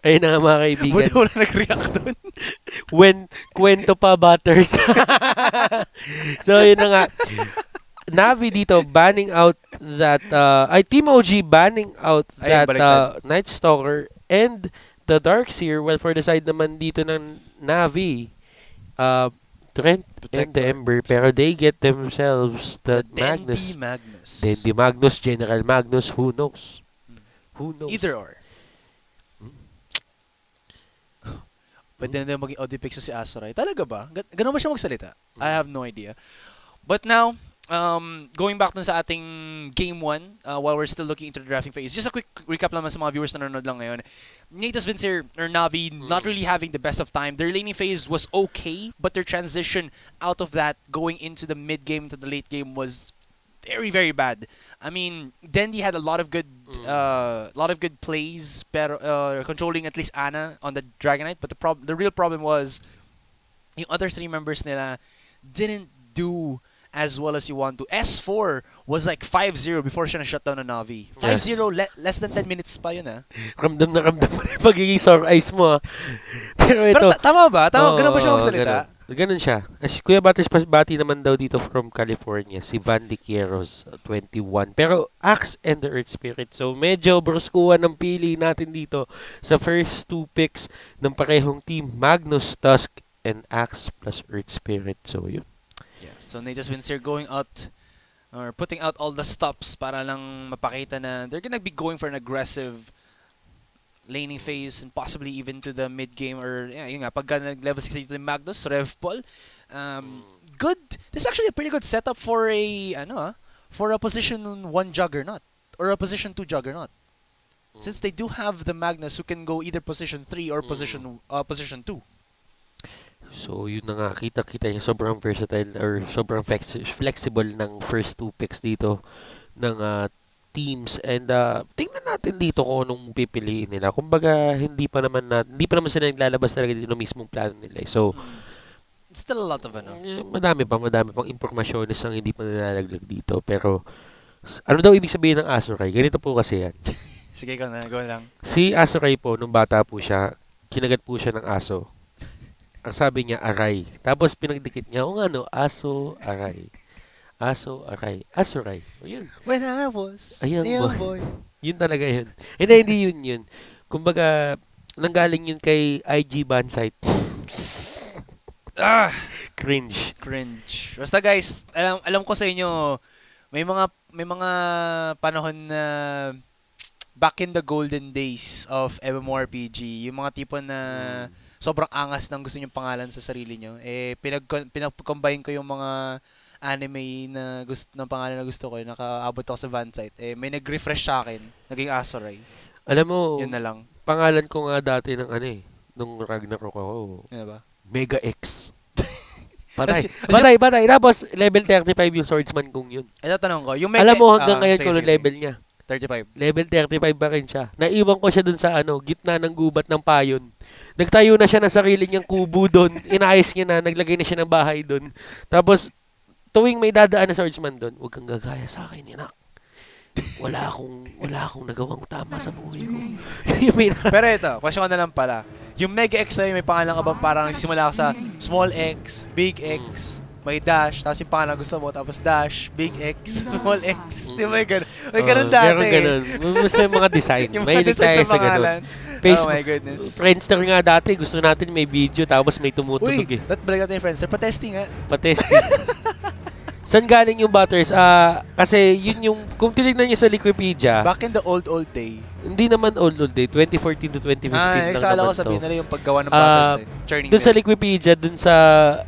ayun na nga mga kaibigan. Buti wala nag-react doon. When kwento pa butters. So yun na nga. Navi dito banning out that Team OG banning out that Night Stalker and the Darkseer. Well, for the side naman dito ng Navi, Trent and the Ember, pero they get themselves the Magnus. Dendy Magnus, General Magnus, who knows? Who knows? Either or. Pwede na maging Odipix si Azurai. Talaga ba? Ganun ba siya magsalita? I have no idea. But now, going back dun sa ating game 1, while we're still looking into the drafting phase, just a quick recap naman sa mga viewers na nanonood lang ngayon. Natus, Vincere, or Navi, not really having the best of time. Their laning phase was okay, but their transition out of that, going into the mid game to the late game, was very, very bad. I mean, Dendy had a lot of good plays, pero controlling at least Ana on the Dragonite, but the real problem was yung other 3 members nila didn't do as well as you want to. S4 was like 5-0 before siya na-shutdown na Navi. 5-0, less than 10 minutes pa yun, Ramdam na yung pagiging sore eyes mo, Pero ito. Tama ba? Ganun ba siya magsalita? Ganun siya. As Kuya Butters, bati naman daw dito from California, si Van de Quieros, 21. Pero Axe and the Earth Spirit. So medyo bruskuhan ng pili natin dito sa first 2 picks ng parehong team, Magnus, Tusk, and Axe plus Earth Spirit. So yun. So Natus, Vincere going out or putting out all the stops para lang mapakita na they're gonna be going for an aggressive laning phase and possibly even to the mid game, or yun nga, pagka nag-level 60 to Magnus, Rev Paul. Good. This is actually a pretty good setup for a position 1 Juggernaut or a position 2 Juggernaut. Since they do have the Magnus who can go either position 3 or position 2. So, yun na nga, kita-kita niya sobrang versatile or sobrang flexible ng first 2 picks dito ng teams. And tingnan natin dito kung anong pipiliin nila. Kumbaga, hindi pa naman sila naglalabas talaga dito ng mismong plano nila. So, still a lot of madami pang impormasyon ang hindi pa nalalaglag dito. Pero, ano daw ibig sabihin ng Azurai? Ganito po kasi yan. Sige, go lang. Si Azurai po, nung bata po siya, kinagat po siya ng aso. Ang sabi niya, aray. Tapos pinagdikit niya, aso, aray. Aso, aray. Azurai. O yun. When I was a young boy. Yun talaga yun. Hindi yun. Kumbaga, nanggaling yun kay IG ban site. Cringe. Basta guys, alam ko sa inyo, may mga panahon na back in the golden days of MMORPG, yung mga tipo na sobrang angas ng gusto nyong pangalan sa sarili nyo. Pinag-combine ko yung mga anime na ng pangalan na gusto ko. Nakaabot ako sa van site. May nag-refresh sa akin. Naging Azurai. Alam mo, yun na lang. Pangalan ko nga dati ng nung Ragnarok ako. Ano ba? Mega X. Patay. Tapos, level 35 yung swordsman kong yun. Ito tanong ko. Yung Mega, alam mo hanggang ngayon kung level niya. 35. Level 35 pa rin siya. Naiwan ko siya dun sa gitna ng gubat ng payon. Nagtayo na siya ng sarili niyang kubo doon. Inayos niya na, naglagay na siya ng bahay doon. Tapos, tuwing may dadaan na swordsman doon, huwag kang gagaya sa akin, anak. Wala akong nagawang tama sa buhay ko. Pero ito, question ko na lang pala. Yung Mega X na yun, may pangalan ka bang parang simula ka sa Small X, Big X, may dash, tapos yung pangalan gusto mo, tapos dash, Big X, Small X. Di ba yung gano'n? May gano'n dati. Meron gano'n. Basta yung mga design. May tayo sa gano'n. Facebook. Oh my goodness. Friendster nga dati, gusto natin may video, tapos may tumutugtog eh. Balik natin yung Friendster. Pa-testing nga. Pa-testing. Saan galing yung Butters? Kasi yun yung, kung tinignan nyo sa Wikipedia. Back in the old day. Hindi naman old day. 2014 to 2015 lang naman to. Sabihin nila yung paggawa ng Butters Doon sa Wikipedia, doon sa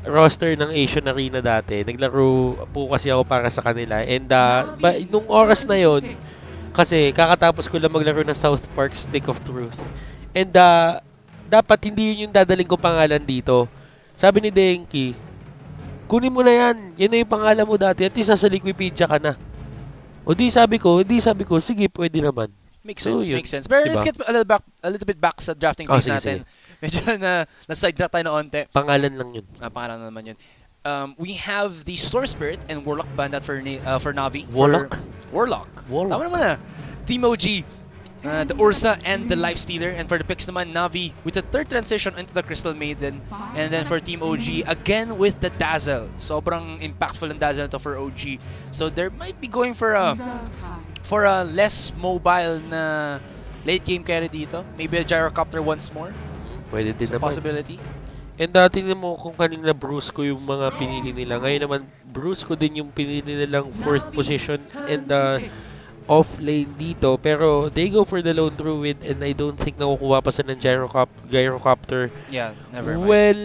roster ng Asian Arena dati, naglaro po kasi ako para sa kanila. And nung oras na yon, kasi kakatapos ko lang maglaro ng South Park Stick of Truth. And dapat hindi yun yung dadaling ko pangalan dito. Sabi ni Denki, kunin mo na yan. Yan na yung pangalan mo dati. At least nasa Wikipedia ka na. O di sabi ko, sige, pwede naman. Makes sense. But let's get a little bit back sa drafting phase natin. Medyo na-side track tayo na onte. Pangalan lang yun. Pangalan naman yun. We have the Storm Spirit and Warlock Bandit for Navi. Warlock? Warlock. Tama naman na. Team OG the Ursa and the Lifestealer. And for the picks naman, Navi with the third transition into the Crystal Maiden. And then for Team OG, again with the Dazzle. Sobrang impactful ang Dazzle to for OG. So they might be going for a less mobile na late game carry dito. Maybe a Gyrocopter once more. Pwede din naman. Possibility. And dati mo kung kanina Brusco yung mga pinili nila. Ngayon naman, Brusco din yung pinili nilang 4th position and off lane dito. Pero they go for the lone druid and I don't think nakukuha pa sa ng Gyrocopter. Yeah, never mind. Well,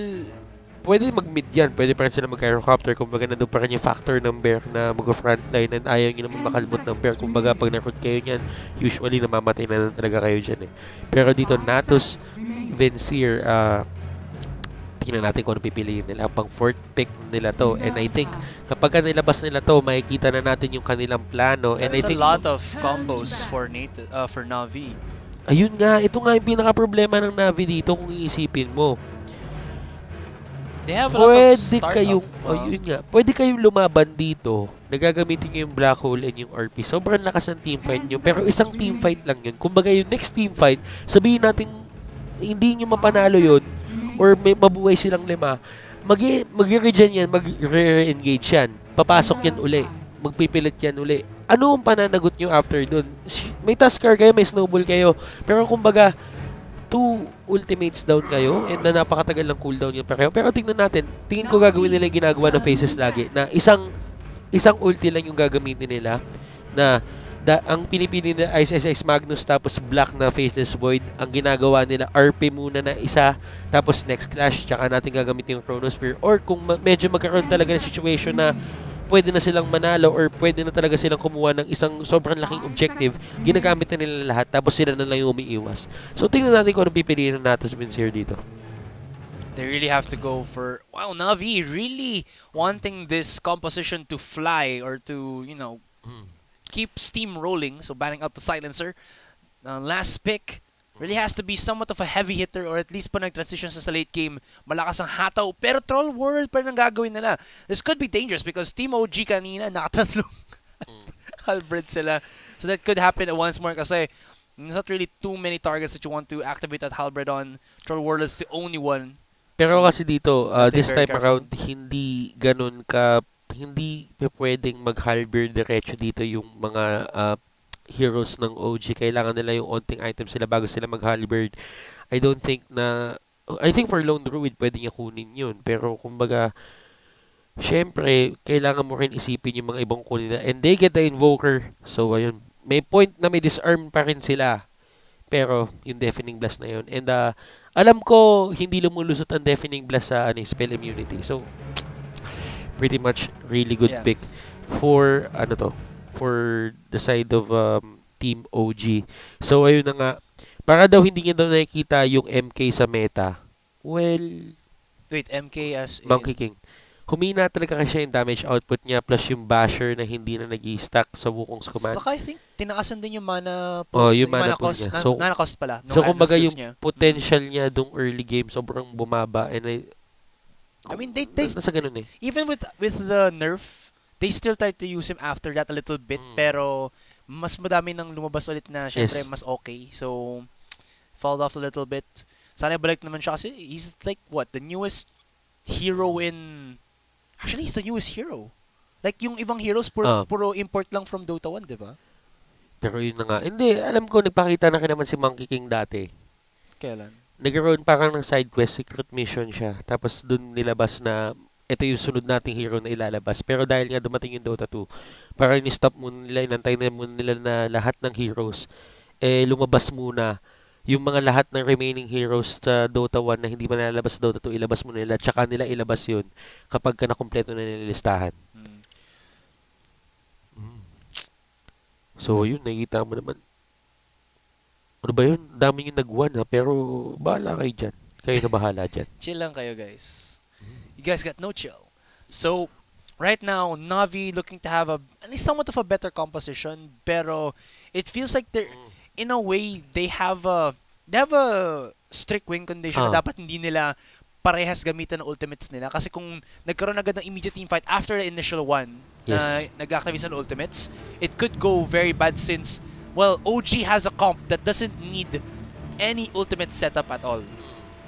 pwede mag-mid yan. Pwede pa rin sila mag-Gyrocopter. Kumbaga nandun pa rin yung factor ng bear na mag-frontline and ayaw nyo naman makalmot ng bear. Kumbaga pag narod kayo nyan, usually namamatay na talaga kayo dyan eh. Pero dito, Natus, Vincere, tingnan natin kung ano pipiliin nila. Pang 4th pick nila to. And I think, kapag nilabas nila to, makikita na natin yung kanilang plano. And That's I think a lot of combos for Navi. Ayun nga, ito nga yung pinaka-problema ng Navi dito kung iisipin mo. They have a lot of startup. Yun nga, pwede kayong lumaban dito. Nagagamitin nyo yung Black Hole and yung RP. Sobrang lakas ng teamfight nyo. Pero isang teamfight lang yun. Kumbaga yung next teamfight, sabihin natin, hindi nyo mapanalo yun or may mabuhay silang 5, mag-regen yan, mag-re-engage yan. Papasok yan uli. Magpipilit yan uli. Ano ang pananagot nyo after dun? May Tuskar kayo, may Snowball kayo. Pero kumbaga, 2 ultimates down kayo and na napakatagal ng cooldown yun pa kayo. Pero tingnan natin, tingin ko gagawin nila yung ginagawa ng Faces lagi na isang ulti lang yung gagamitin nila na ang pinipili nila Ice Magnus tapos Black na Faceless Void. Ang ginagawa nila RP muna na isa tapos next clash tsaka natin gagamitin yung Chronosphere or kung medyo magkaroon talaga ng situation na pwede na silang manalo or pwede na talaga silang kumuha ng isang sobrang laking objective, ginagamit na nila lahat tapos sila na lang yung umiiwas. So tingnan natin kung ano pipiliin ng Natus Vincere dito. They really have to go for, wow, Navi really wanting this composition to fly or to, you know, keep steam rolling, so banning out the silencer. Last pick really has to be somewhat of a heavy hitter or at least pa nag-transition sa late game, malakas ang hataw, pero Troll World pa rin ang gagawin nila. This could be dangerous because Team OG kanina nakatatlong halberd sila. So that could happen once more kasi there's not really too many targets that you want to activate that halberd on. Troll World is the only one. Pero kasi dito, this time around, hindi ganun ka hindi pwedeng mag-halberd diretso dito yung mga heroes ng OG. Kailangan nila yung onting items sila bago sila mag-halberd. I think for Lone Druid pwede niya kunin yun. Pero kumbaga, syempre, kailangan mo rin isipin yung mga ibang kunin nila. And they get the Invoker. So, ayun. May point na may disarm pa rin sila. Pero, yung Deafening Blast na yun. And alam ko, hindi lumulusot ang Deafening Blast sa spell immunity. So, pretty much really good pick for for the side of Team OG. So ayun na nga, para daw hindi niya daw nakikita yung MK sa meta. Well, wait, MK as Monkey King. Humina talaga kasi yung damage output niya plus yung basher na hindi na nag-i-stack sa Wukong's command. Saka I think tinaasan din yung mana yung mana cost niya. So, mana cost pala. So kumbaga yung potential niya dung early game sobrang bumaba and I mean, they nasa ganun eh. Even with the nerf, they still tried to use him after that a little bit, pero mas madami nang lumabas ulit na syempre mas okay. So, fall off a little bit. Sana balik naman siya kasi he's like, what, the newest hero in... Actually, he's the newest hero. Like, yung ibang heroes, puro import lang from Dota 1, di ba? Pero yun na nga. Hindi, alam ko, nagpakita na naman si Monkey King dati. Kailan? Nagkaroon parang ng side quest, secret mission siya. Tapos dun nilabas na ito yung sunod nating hero na ilalabas. Pero dahil nga dumating yung Dota 2, parang ni-stop muna nila, inantay na muna nila na lahat ng heroes, lumabas muna yung mga lahat ng remaining heroes sa Dota 1 na hindi man nalalabas sa Dota 2, ilabas muna nila. Tsaka nila ilabas yun kapag ka nakumpleto na nila listahan. So, yun, nakikita mo naman. Ano ba yun? Dami yung nag-1 ha, pero bahala kayo dyan. Kayo na bahala dyan. Chill lang kayo, guys. You guys got no chill. So, right now, Navi looking to have at least somewhat of a better composition, pero it feels like they're, in a way, they have a strict win condition na dapat hindi nila parehas gamitan ng ultimates nila. Kasi kung nagkaroon agad ng immediate team fight after the initial one na nag-activate ng ultimates, it could go very bad since well, OG has a comp that doesn't need any ultimate setup at all.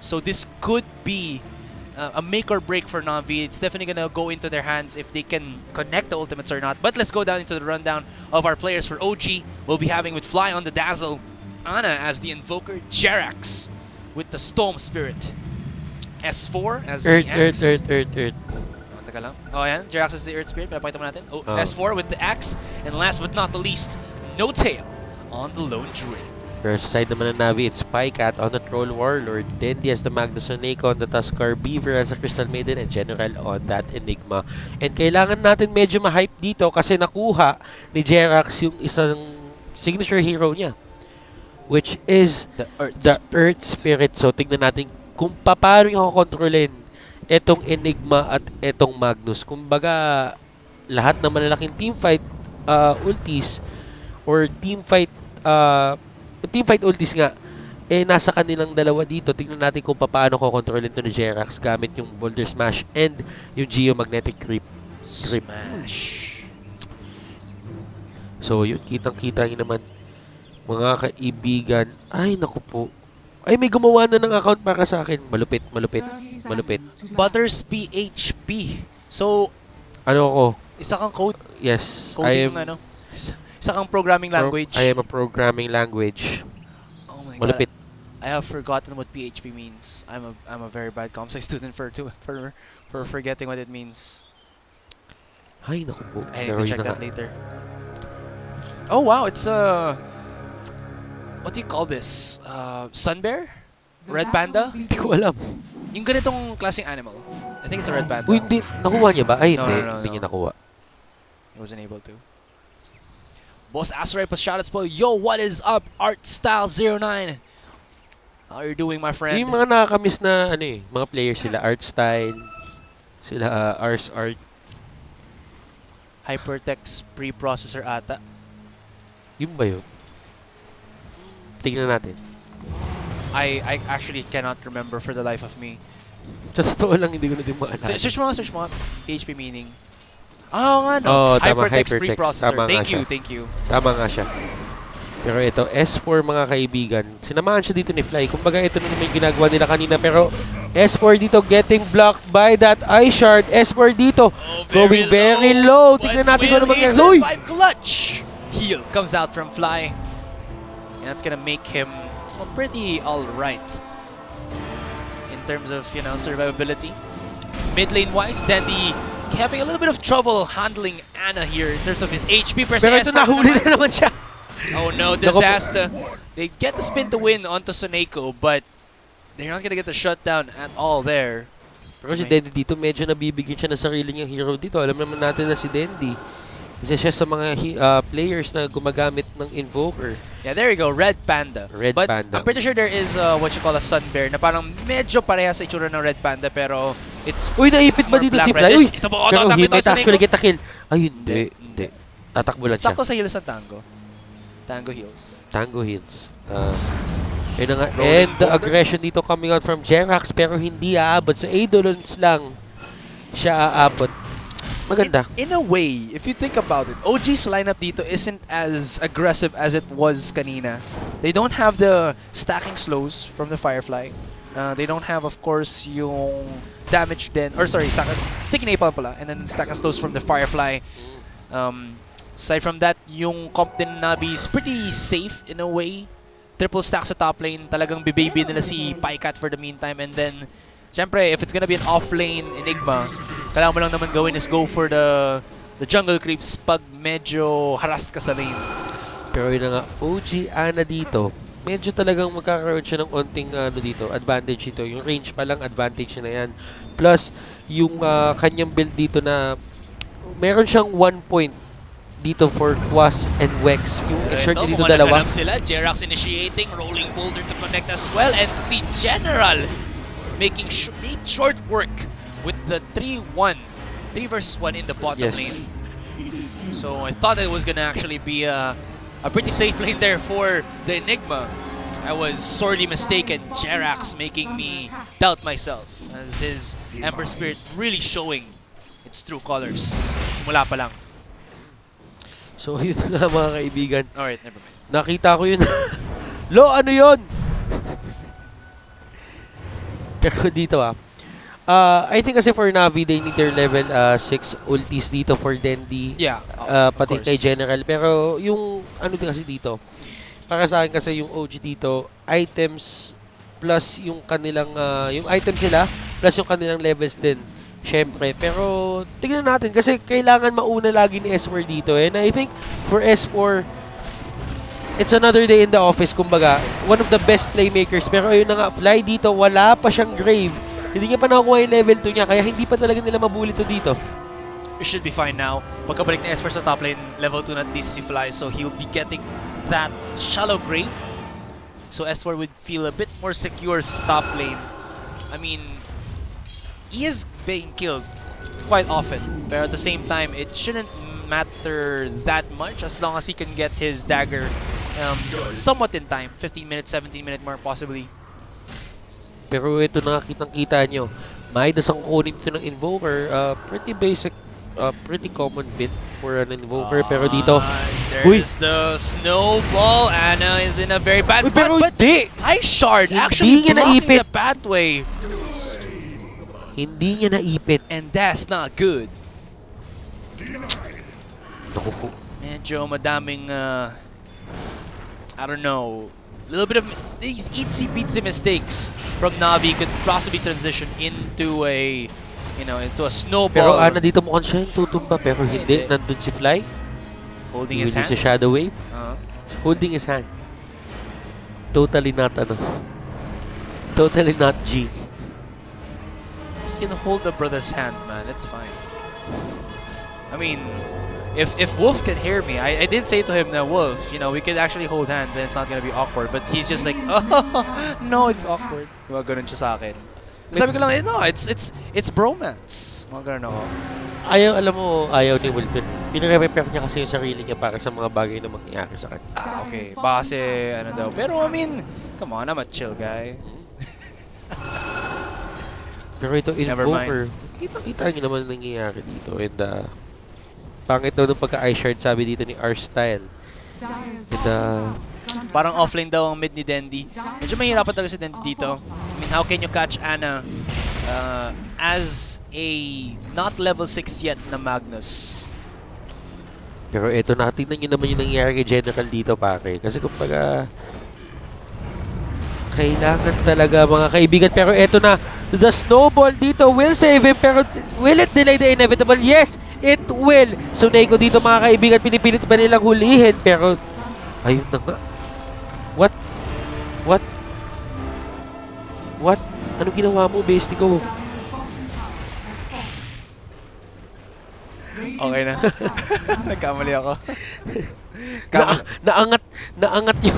So this could be a make or break for Na'Vi. It's definitely going to go into their hands if they can connect the ultimates or not. But let's go down into the rundown of our players for OG. We'll be having with Fly on the Dazzle, Ana as the Invoker, Jerax with the Storm Spirit, S4 as the Axe. Earth. Oh, teka lang. Oh, yan. Jerax is the Earth Spirit. Pinapakita mo natin. Oh, S4 with the Axe. And last but not the least, No Tail on the Lone Druid. First side naman ng Na'Vi, it's Spycat on the Troll Warlord, Dendi as the Magnus Oneko on the Tuskar, Beaver as the Crystal Maiden, and General on that Enigma. And kailangan natin medyo ma-hype dito kasi nakuha ni Jerax yung isang signature hero niya, which is the Earth Spirit. So tignan natin kung paano yung kontrolin etong Enigma at etong Magnus. Kumbaga, lahat ng malalaking teamfight ultis or teamfight ultis nga, nasa kanilang dalawa dito. Tingnan natin kung paano ko kontrolin ito ni Jerax gamit yung Boulder Smash and yung Geomagnetic Grip. Smash. So, yun, kitang-kita nyo naman, mga kaibigan. Ay, naku po. Ay, may gumawa na ng account para sa akin. Malupit. Butters PHP. So, ano ako? Isa kang code? Yes. Coding, isa kang programming language. I am a programming language. Oh my Malupit. God. I have forgotten what PHP means. I'm a very bad comp sci student for forgetting what it means. Ay, naku po. I need to check that later. Oh wow, it's what do you call this? Sun bear? Red panda? Hindi ko alam. Yung ganitong klaseng animal. I think it's a red panda. Uy, hindi. Nakuha niya ba? Ay, hindi. No. Hindi niya nakuha. He wasn't able to. Boss Asteroid plus shoutouts po. Yo, what is up? Artstyle09. How are you doing, my friend? Yung mga nakakamiss na mga players sila. Artstyle. Sila Ars Art. Hypertext preprocessor ata. Yung ba yun? Tingnan natin. I actually cannot remember for the life of me. Sa totoo lang, hindi ko na din maalala. Search mo. PHP meaning. Oh, nga no. Oh, tama. Hypertext Hypertext. preprocessor. Tama Thank you. Tama nga siya. Pero ito, S4 mga kaibigan. Sinamahan siya dito ni Fly. Kumbaga ito na naman yung ginagawa nila kanina. Pero S4 dito getting blocked by that Ice Shard. S4 dito going very low. Tignan natin kung ano mangyari. Will he survive clutch? Heal comes out from Fly. And that's gonna make him pretty alright in terms of, survivability. Mid lane wise, Dandy having a little bit of trouble handling Ana here in terms of his HP. Pero ito nahuli na naman siya. Oh no, disaster. They get the spin to win onto Soneko, but they're not gonna get the shutdown at all there. Pero si Dandy dito, medyo nabibigyan siya ng sarili niyang hero dito. Alam naman natin na si Dandy, isa siya sa mga players na gumagamit ng Invoker. Yeah, there you go, Red Panda. But I'm pretty sure there is what you call a Sun Bear na parang medyo pareha sa itsura ng Red Panda pero it's uy, naipit ba dito si Fly? Uy, pero he might actually get a kill. Ay, hindi. Tatakbo lang siya. Sakto sa heals ng Tango. Tango heals. Yun na nga. And the aggression dito coming out from Jerax pero hindi aabot. Sa Eidolons lang siya aabot. Maganda. In a way, if you think about it, OG's lineup dito isn't as aggressive as it was kanina. They don't have the stacking slows from the Firefly. They don't have, of course, yung damage then, or sorry, sticky napalm pala, and then stack and slows from the Firefly. Aside from that, yung comp din Navi is pretty safe in a way. Triple stack sa top lane, talagang bibaby nila si Pycat for the meantime, and then syempre, if it's gonna be an off-lane Enigma, kailangan mo lang naman gawin is go for the jungle creeps pag medyo harassed ka sa lane. Pero yun na nga, OG Ana dito, medyo talagang magkakaroon siya ng onting advantage dito. Yung range pa lang, advantage na yan. Plus, yung kanyang build dito na meron siyang 1 point dito for Quas and Wex. Yung exert niya dito dalawa. Sila, Jerax initiating, rolling boulder to connect as well, and si General making short work with the 3-1. 3 versus 1 in the bottom lane. So I thought it was going to actually be a pretty safe lane there for the Enigma. I was sorely mistaken. Jerax making me doubt myself as his Ember Spirit really showing its true colors. Simula pa lang. So yun nga mga kaibigan. Alright, never mind. Nakita ko yun. Lo, ano yun? Pero dito I think kasi for Navi, they need their level 6 ultis dito for Dendi. Yeah, Pati kay General. Pero yung ano din kasi dito, para sa akin kasi yung OG dito, items plus yung kanilang, yung items sila, plus yung kanilang levels din. Syempre. Pero tingnan natin kasi kailangan mauna lagi ni S4 dito. And I think for S4, it's another day in the office, kumbaga. One of the best playmakers. Pero ayun na nga, Fly dito, wala pa siyang grave. Hindi niya pa nakukuha yung level 2 niya, kaya hindi pa talaga nila mabully to dito. It should be fine now. Pagkabalik ni Esper sa top lane, level 2 na at least si Fly, so he'll be getting that shallow grave. So S4 would feel a bit more secure sa top lane. I mean, he is being killed quite often, but at the same time, it shouldn't matter that much as long as he can get his dagger somewhat in time. 15 minutes, 17 minute mark possibly. Pero ito na kitang-kita nyo. Midas ang kunin ito ng Invoker. Pretty basic, pretty common bit for an Invoker. Pero dito, there's the snowball. Ana is in a very bad spot. Pero but Ice Shard actually blocking the pathway. Hindi niya naipit. And that's not good. Naku. Medyo madaming, I don't know, a little bit of these itsy-bitsy mistakes from Navi could possibly transition into a, you know, into a snowball. Pero Ana dito mukhang siya yung tutumba, pero hindi. Nandun si Fly. Holding his hand. Si Shadow Wave. Holding his hand. Totally not ano. Totally not G. You can hold the brother's hand, man. It's fine. I mean, if Wolf can hear me, I did say to him that Wolf, you know, we could actually hold hands and it's not gonna be awkward. But he's just like, oh, no, it's awkward. Mga ganun siya sa akin. Sabi ko lang, no, it's bromance. Mga ganun ako. Alam mo, ayaw ni Wolf yun. Pinare-prepare niya kasi yung sarili niya para sa mga bagay na mangyayari sa kanya. Okay. Baka kasi, ano daw. Pero I mean, come on, I'm a chill guy. Pero ito, Invoker, kita-kita niyo naman nangyayari dito. And, pangit daw nung pagka-Ice Shard, sabi dito ni R-Style. And, parang offlane daw ang mid ni Dendi. Medyo mahirapan talaga si Dendi dito. I mean, how can you catch Ana as a not level 6 yet na Magnus? Pero ito, natingnan nyo naman yung nangyayari kay General dito, pare. Kasi kumbaga, kailangan talaga mga kaibigan. Pero ito na, the snowball dito will save him. Pero will it delay the inevitable? Yes, it will. So Neko dito mga kaibigan, pinipilit pa nilang hulihin. Pero, ayun na nga. What? Anong ginawa mo, bestie ko? Okay na. Nagkamali ako. Naangat yun.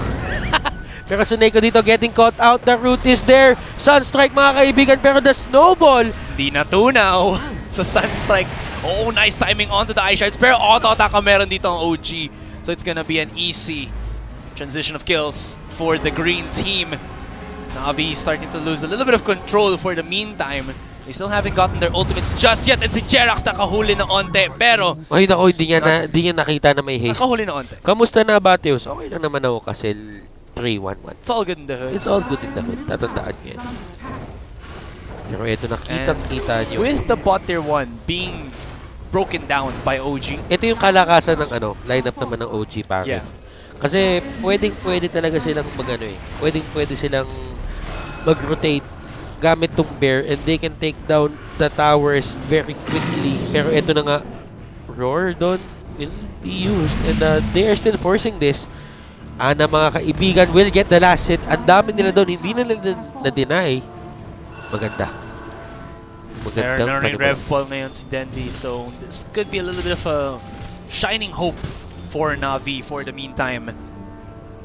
Pero Suneko dito getting caught out. The route is there. Sunstrike mga kaibigan. Pero the snowball. Di natunaw sa Sunstrike. Oh, nice timing onto the Ice Shards. Pero auto-attack meron dito ang OG. So it's gonna be an easy transition of kills for the green team. Navi starting to lose a little bit of control for the meantime. They still haven't gotten their ultimates just yet. And si Jerax nakahuli na onte. Pero... Ay, naku, hindi niya nakita na may haste. Nakahuli na onte. Kamusta na, Bateus? Okay lang naman ako kasi 3-1-1. It's all good in the hood. It's all good in the hood. Tatandaan niyo yan. Pero ito, nakita niyo. With the bot tier 1 being broken down by OG. Ito yung kalakasan ng lineup naman ng OG packet. Yeah. Kasi pwede talaga silang pwede silang mag-rotate gamit tong bear and they can take down the towers very quickly. Pero ito na nga, roar doon will be used and they are still forcing this. Ana mga kaibigan will get the last hit. Ang dami nila doon, hindi na nila na-deny. Maganda. Meron rin rev ball ngayon si Dendi, so this could be a little bit of a shining hope for Navi for the meantime.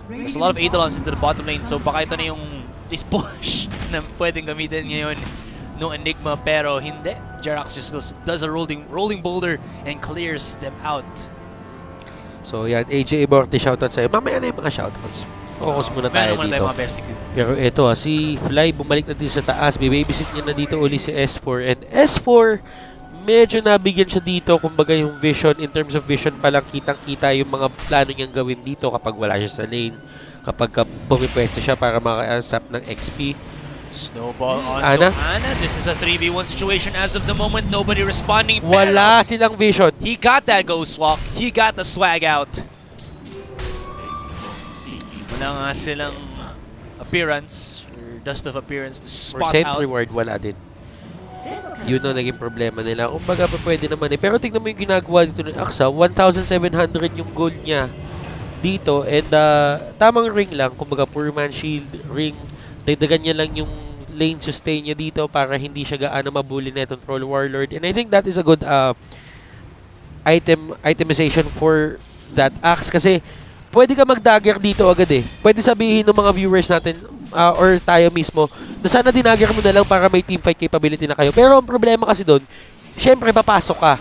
There's a lot of Eidolons into the bottom lane, so baka ito na yung this push na pwedeng gamitin ngayon no Enigma, pero hindi. Jerax just does a rolling boulder and clears them out. So yan, AJ Iborte, shoutout sa'yo. Mamaya na yung mga shoutouts. Focus muna tayo dito. Pero ito si Fly bumalik na dito sa taas. Babysit niya na dito uli si S4. And S4 medyo nabigyan siya dito, kumbaga yung vision, in terms of vision palang kitang-kita yung mga plano niyang gawin dito kapag wala siya sa lane, kapag pumipwesto siya para maka-asap ng XP. Snowball on Ana. This is a 3v1 situation as of the moment. Nobody responding. Wala silang vision. He got that ghost walk. He got the swag out. Wala nga silang appearance or dust of appearance to spot out. Sentry ward, wala din. Yun ang naging problema nila. Kumbaga pa pwede naman eh. Pero tignan mo yung ginagawa dito ng Aksa. 1,700 yung gold niya dito. And tamang ring lang. Kumbaga poor man shield, ring. Dagdagan niya lang yung lane sustain niya dito para hindi siya gaano mabuli na itong Troll Warlord. And I think that is a good itemization for that axe. Kasi pwede ka mag-dagger dito agad eh. Pwede sabihin ng mga viewers natin or tayo mismo na sana dinagger mo na lang para may teamfight capability na kayo. Pero ang problema kasi doon, syempre papasok ka.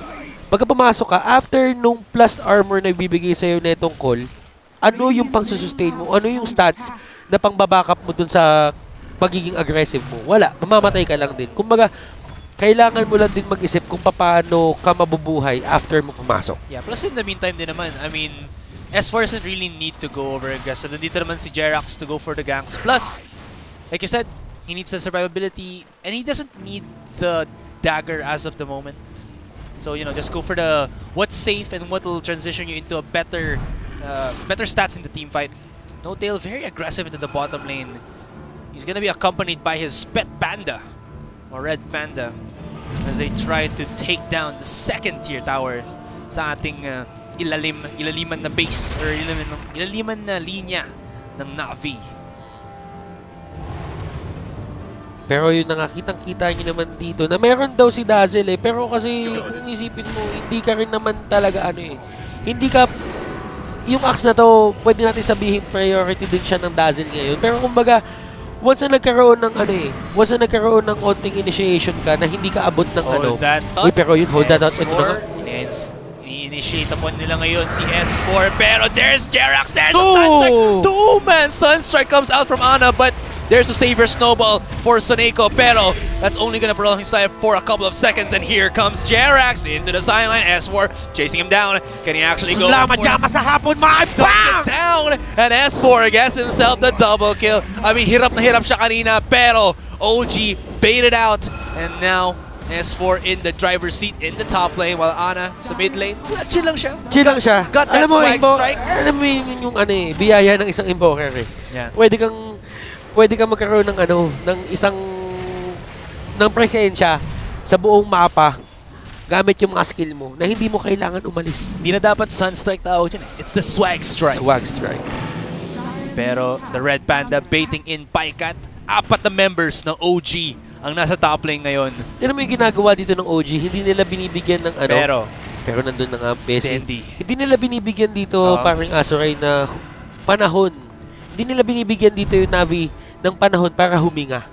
Pagka pumasok ka, after nung plus armor na ibibigay sa'yo na itong call, ano yung pang sustain mo? Ano yung stats na pang babackup mo dun sa pagiging aggressive mo? Wala. Mamamatay ka lang din. Kumbaga, kailangan mo lang din mag-isip kung paano ka mabubuhay after mo pumasok. Yeah, plus in the meantime din naman, I mean, S4 doesn't really need to go over aggressive. Nandito naman si Jerax to go for the ganks. Plus, like you said, he needs the survivability and he doesn't need the dagger as of the moment. So, you know, just go for the what's safe and what will transition you into a better stats in the team fight. No Tail very aggressive into the bottom lane. He's gonna be accompanied by his pet panda or red panda as they try to take down the second tier tower sa ating ilaliman na base or ilaliman na linya ng Navi. Pero yun nakakitang-kita nyo naman dito na meron daw si Dazzle eh. Pero kasi kung isipin mo, hindi ka rin naman talaga ano eh. Hindi ka yung axe na to, pwede natin sabihin priority din siya ng Dazzle ngayon. Pero kumbaga, once na nagkaroon ng ano eh, once na nagkaroon ng onting initiation ka na hindi ka abot ng hold that thought. Uy, pero yun, hold that thought. Ito na. I-initiate upon nila ngayon si S4, pero there's Jerax, there's a Sunstrike! Two-man Sunstrike comes out from Ana, but there's a Savior Snowball for Soneko, pero that's only gonna prolong his life for a couple of seconds, and here comes Jerax into the sideline. S4 chasing him down. Can he actually go for sa hapon, my bang! Down, and S4 gets himself the double kill. I mean, hirap na hirap siya kanina, pero OG baited out, and now S4 in the driver's seat in the top lane, while Ana sa mid lane, chill lang siya. Chill lang siya. Got that swag strike. Alam mo yung ano eh, biyaya ng isang invoker eh. Yeah. Pwede kang magkaroon ng ano, ng isang presensya sa buong mapa gamit yung mga skill mo na hindi mo kailangan umalis. Hindi na dapat Sunstrike tawag dyan eh. It's the Swag Strike. Swag Strike. Pero the Red Panda baiting in Paikat. 4 na members ng OG ang nasa top lane ngayon. Tignan mo yung ginagawa dito ng OG, hindi nila binibigyan ng ano. Pero nandun na nga Messi. Hindi nila binibigyan dito parang Azuray na panahon. Hindi nila binibigyan dito yung Navi ng panahon para huminga.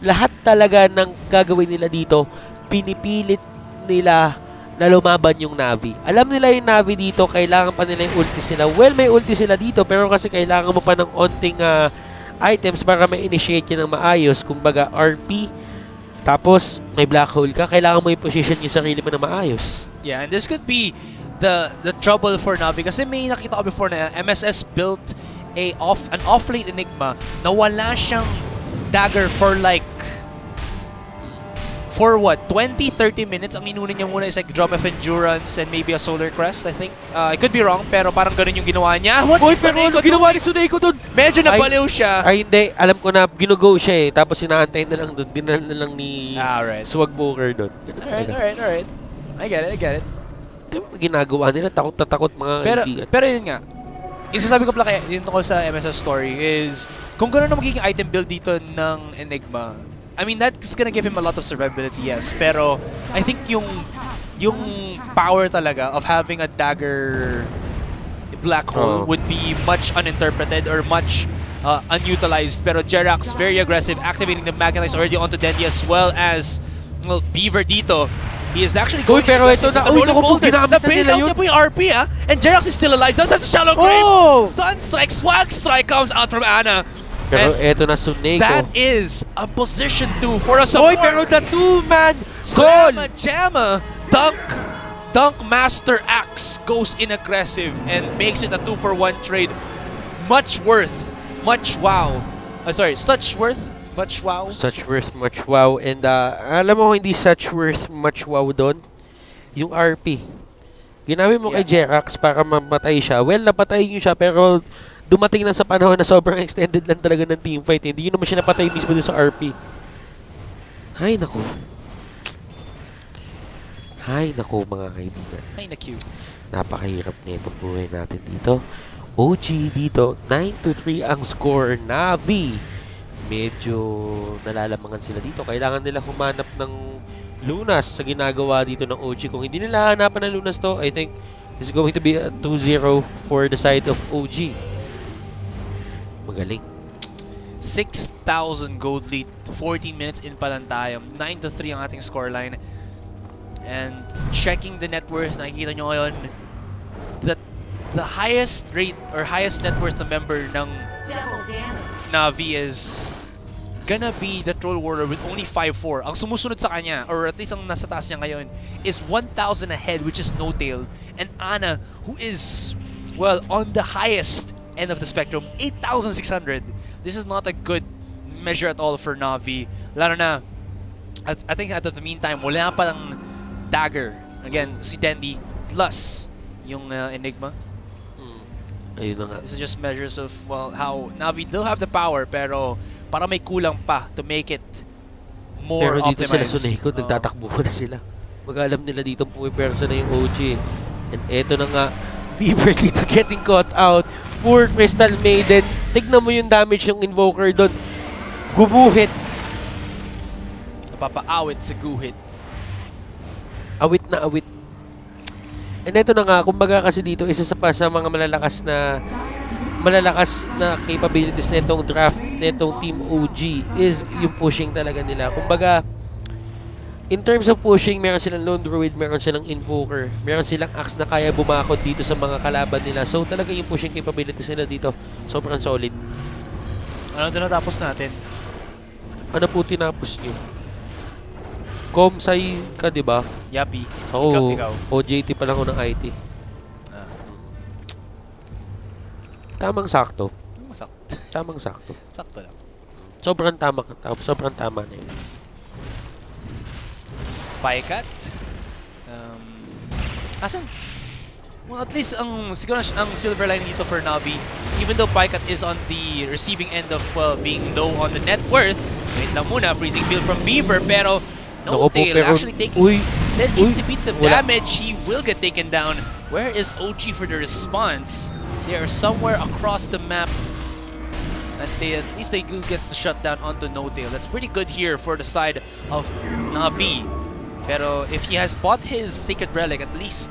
Lahat talaga ng gagawin nila dito, pinipilit nila na lumaban yung Navi. Alam nila yung Navi dito, kailangan pa nila yung ulti sila. Well, may ulti sila dito, pero kasi kailangan mo pa ng onting items para ma-initiate yun ng maayos. Kumbaga, RP, tapos may black hole ka, kailangan mo i-position yung sarili mo na maayos. Yeah, and this could be the trouble for Navi kasi may nakita ko before na MSS built an off-lane Enigma na wala siyang dagger for like for what? 20-30 minutes. Ang inunin niya muna is like Drum of Endurance and maybe a Solar Crest, I think. I could be wrong, pero parang ganun yung ginawa niya. What? Boy, pero ano ginawa ni Soneko doon? Medyo nabaliw siya. Ay, hindi. Alam ko na, ginugo siya eh. Tapos sinaantay na lang doon. Dinala na lang ni Swag Booker doon. Alright. I get it. Ito yung ginagawa nila. Takot na takot mga kaibigan. Pero yun nga. Yung sasabi ko pala kaya, yun tungkol sa MSS story is, kung gano'n na magiging item build dito ng Enigma, I mean, that's gonna give him a lot of survivability, yes. Pero, I think yung power talaga of having a dagger black hole would be much uninterpreted or much unutilized. Pero Jerax, very aggressive, activating the Magnetize already onto Dendy as well as, well, Beaver dito. He is actually going pero ito na, ginamit na nila yun. Niya po yung RP, and Jerax is still alive. Does have shallow grave. Sunstrike, Swag Strike comes out from Ana. Pero eto na Suneko. That is a position 2 for a support. Oy, pero the two-man Slam goal! Jamma, Dunk Master Axe goes in aggressive and makes it a 2-for-1 trade. Much worth, much wow. Such worth, much wow. Such worth, much wow. And alam mo hindi such worth, much wow doon? Yung RP. Ginamit mo kay Jerax para mamatay siya. Well, napatay niyo siya pero dumating lang sa panahon na sobrang extended lang talaga ng teamfight. Hindi yun naman siya napatay mismo din sa RP. Hay nako. Hay nako mga kaibigan. Ay, na-Q. Napakahirap nito buhay natin dito. OG dito, 9-3 ang score. Navi. Medyo nalalamangan sila dito. Kailangan nila humanap ng lunas sa ginagawa dito ng OG. Kung hindi nila hanapan ng lunas to, I think this is going to be a 2-0 for the side of OG. Magaling. 6,000 gold lead. 14 minutes in pa lang tayo. 9-3 ang ating scoreline. And checking the net worth, nakikita nyo ngayon that the highest rate or highest net worth na member ng Navi is gonna be the Troll Warrior with only 5-4. Ang sumusunod sa kanya, or at least ang nasa taas niya ngayon, is 1,000 ahead, which is No Tail. And Ana, who is, well, on the highest end of the spectrum, 8,600. This is not a good measure at all for Navi. Lalo na, I think at the meantime, wala pa lang dagger. Again, si Dandy plus yung Enigma. Ayun na nga. This is just measures of, well, how Navi do have the power, pero para may kulang pa to make it more pero dito optimized. Sila Suneko, nagtatakbo na sila. Mag-alam nila dito pumipersa na yung OG. And eto na nga, Beaver dito getting caught out. Poor Crystal Maiden. Tignan mo yung damage ng Invoker doon. Gubuhit. Napapaawit sa guhit. Awit na awit. And eto na nga, kumbaga kasi dito, isa sa mga malalakas na capabilities nitong draft, nitong Team OG is yung pushing talaga nila. Kumbaga, in terms of pushing, meron silang Lone Druid, meron silang Invoker, meron silang Axe na kaya bumakot dito sa mga kalaban nila. So talaga yung pushing capabilities nila dito, sobrang solid. Ano na natapos natin? Ano po tinapos nyo? Comsci ka, di ba? Yapi. Ako, Ikaw. OJT pa lang ako ng IT. Tamang sakto. Tamang sakto. Sakto lang. Sobrang tama na yun. Paikat. Asan? Well, at least siguro ang silver lining dito for Navi, even though Paikat is on the receiving end of being low on the net worth. Wait lang muna, freezing field from Beaver, pero No Tail actually taking little bits of damage. He will get taken down. Where is OG for the response? They are somewhere across the map. And at least they do get the shutdown onto No Tail. That's pretty good here for the side of Navi. Pero if he has bought his Sacred Relic, at least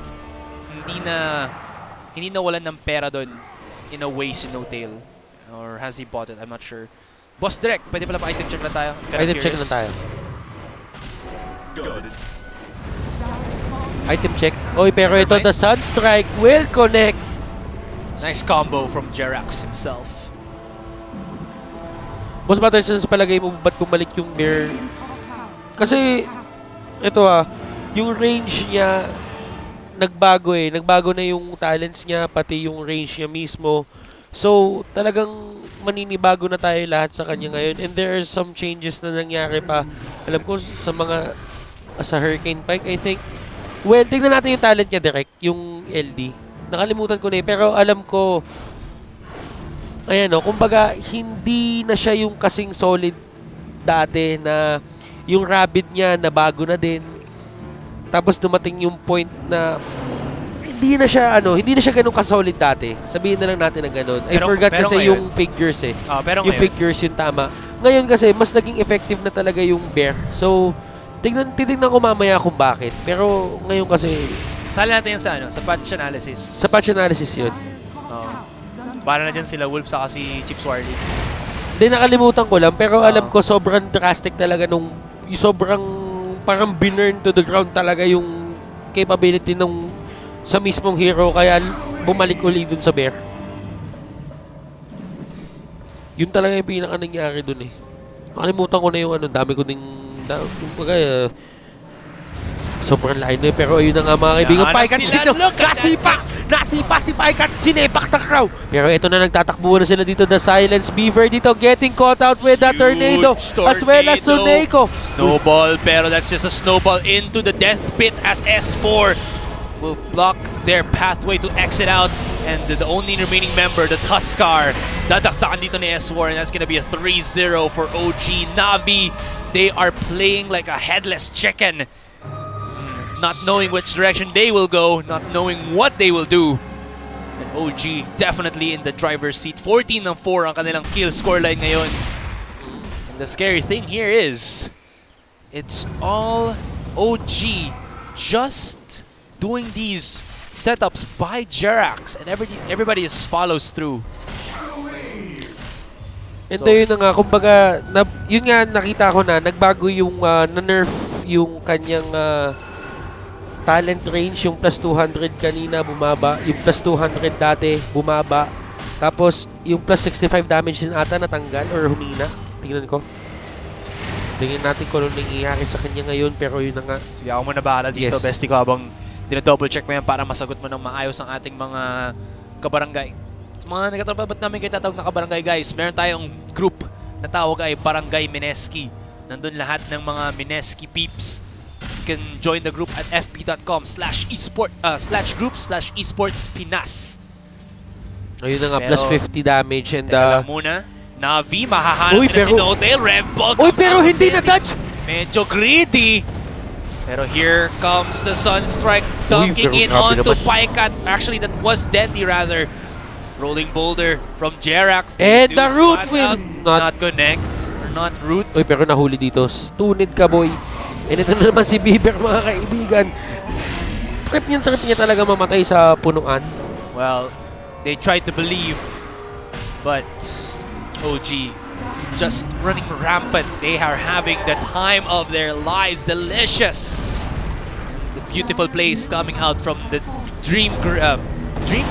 hindi na walan ng pera doon in a way si No Tail. Or has he bought it? I'm not sure. Boss Direct, pwede pala pa-item check na tayo. Item check na tayo. Item check. Oy, pero ito, the Sunstrike will connect. Nice combo from Jerax himself. Boss Patterson, sa palagay mo, ba't bumalik yung Bear? Kasi, ito yung range niya, nagbago eh. Nagbago na yung talents niya, pati yung range niya mismo. So, talagang maninibago na tayo lahat sa kanya ngayon. And there are some changes na nangyari pa. Alam ko, sa Hurricane Pike, I think. Well, tignan natin yung talent niya direct, yung LD. Nakalimutan ko na eh, pero alam ko, ayan o, kumbaga, hindi na siya yung kasing solid dati na yung Rabbit niya na bago na din. Tapos dumating yung point na hindi na siya ganun ka-solid dati. Sabihin na lang natin na ganun. I forgot kasi ngayon, yung figures eh. Pero yung figures yung tama. Ngayon kasi, mas naging effective na talaga yung Bear. So, titignan ko mamaya kung bakit. Pero ngayon kasi... Sali natin yan sa patch analysis. Sa patch analysis yun. Para na dyan sila Wolf saka si Chips Warley. Hindi, nakalimutan ko lang. Pero alam ko sobrang drastic talaga nung... Sobrang parang binurn to the ground talaga yung capability nung sa mismong hero. Kaya bumalik uli dun sa Bear. Yun talaga yung pinaka nangyari dun eh. Nakalimutan ko na yung ano, dami ko ding sobrang lain na pero ayun na nga mga kaibigan. Paikat dito! Nasipa si Paikat! Sinepak na crowd! Pero ito na, nagtatakbo na sila dito. The Silence Beaver dito getting caught out with that tornado as well as Suneko. Snowball, pero that's just a snowball into the death pit as S4 will block their pathway to exit out. And the only remaining member, the Tuskar, dadaktakan dito ni S4, and that's gonna be a 3-0 for OG. Navi, they are playing like a headless chicken. Not knowing which direction they will go, not knowing what they will do. And OG definitely in the driver's seat. 14-4 ang kanilang kill scoreline ngayon. And the scary thing here is, it's all OG just doing these setups by Jerax, and everybody just follows through. And so, yun na nga, kumbaga, yun nga nakita ko na, nagbago yung na-nerf yung kanyang talent range, yung plus 200 kanina bumaba, yung plus 200 dati bumaba, tapos yung plus 65 damage din ata natanggal or humina. Tingnan ko. Tingnan natin kung ano nangyayari sa kanya ngayon, pero yun na nga. Sige, ako muna bahala dito, bestie ko, habang dina-double check mo yan para masagot mo ng maayos ang ating mga kabarangay. Sa mga nagkatrabaho, ba't namin kayo tatawag na kabarangay, guys? Meron tayong group na tawag ay Barangay Mineski. Nandun lahat ng mga Mineski peeps. You can join the group at fb.com/group/esports-pinas. Ayun na nga, plus 50 damage and lang muna, Navi, mahahanap na si Notail, Rev Ball. Uy, pero hindi na-dodge! Medyo greedy. Pero here comes the Sunstrike, dunking in onto Paikat. Actually, that was Dendy rather. Rolling boulder from Jerax. And the root will not connect. Or not root. Uy, pero nahuli dito. Stunid ka, boy. And ito na naman si Bieber, mga kaibigan. Trip niya talaga mamatay sa punuan. Well, they tried to believe. But OG just running rampant. They are having the time of their lives. Delicious. And the beautiful plays coming out from the Dream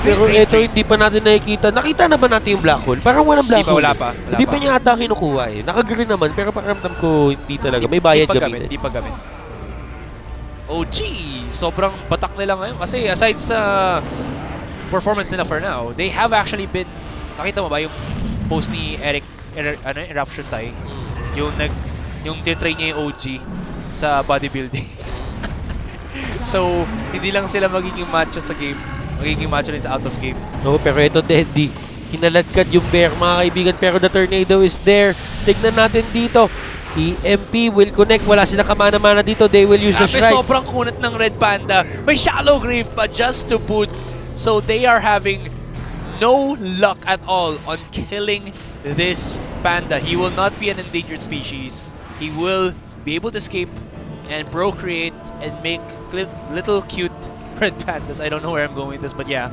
Pero ito hindi pa natin nakikita. Nakita na ba natin yung black hole? Parang walang black hole. Wala pa. Hindi pa niya ata kinukuha eh. Naka-green naman pero pakiramdam ko hindi talaga. May bayad gamitin. Hindi pa gamit. OG, sobrang batak nila ngayon. Kasi aside sa performance nila for now, they have actually been, nakita mo ba yung post ni Eric, Eruption Thai? Yung titrain niya yung OG sa bodybuilding. So, hindi lang sila magiging matcha sa game. Magiging matcha rin sa out of game. Oo, pero ito, Dendy. Kinaladkad yung bear, mga kaibigan. Pero the tornado is there. Tignan natin dito. EMP will connect. Wala silang kamana-mana dito. They will use the strike. Sobrang kunat ng Red Panda. May shallow grave pa just to boot. So, they are having no luck at all on killing this panda. He will not be an endangered species. He will be able to escape and procreate and make little cute red pandas. I don't know where I'm going with this, but yeah.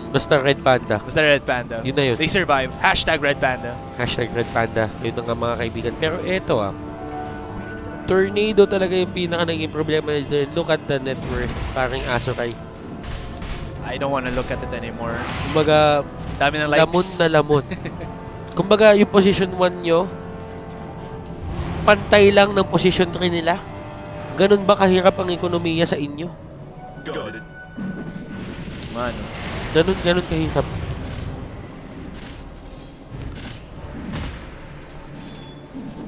Basta red panda. Basta red panda. Yun na yun. They survive. Hashtag red panda. Hashtag red panda. Yun na nga mga kaibigan. Pero eto tornado talaga yung pinaka naging problema. Look at the net worth. Parang Asoray. I don't want to look at it anymore. Kumbaga, dami ng likes. Lamon na lamon. Kumbaga, yung position 1 nyo, pantay lang ng position 3 nila. Ganun ba kahirap ang ekonomiya sa inyo? Mano. Ganun kahirap.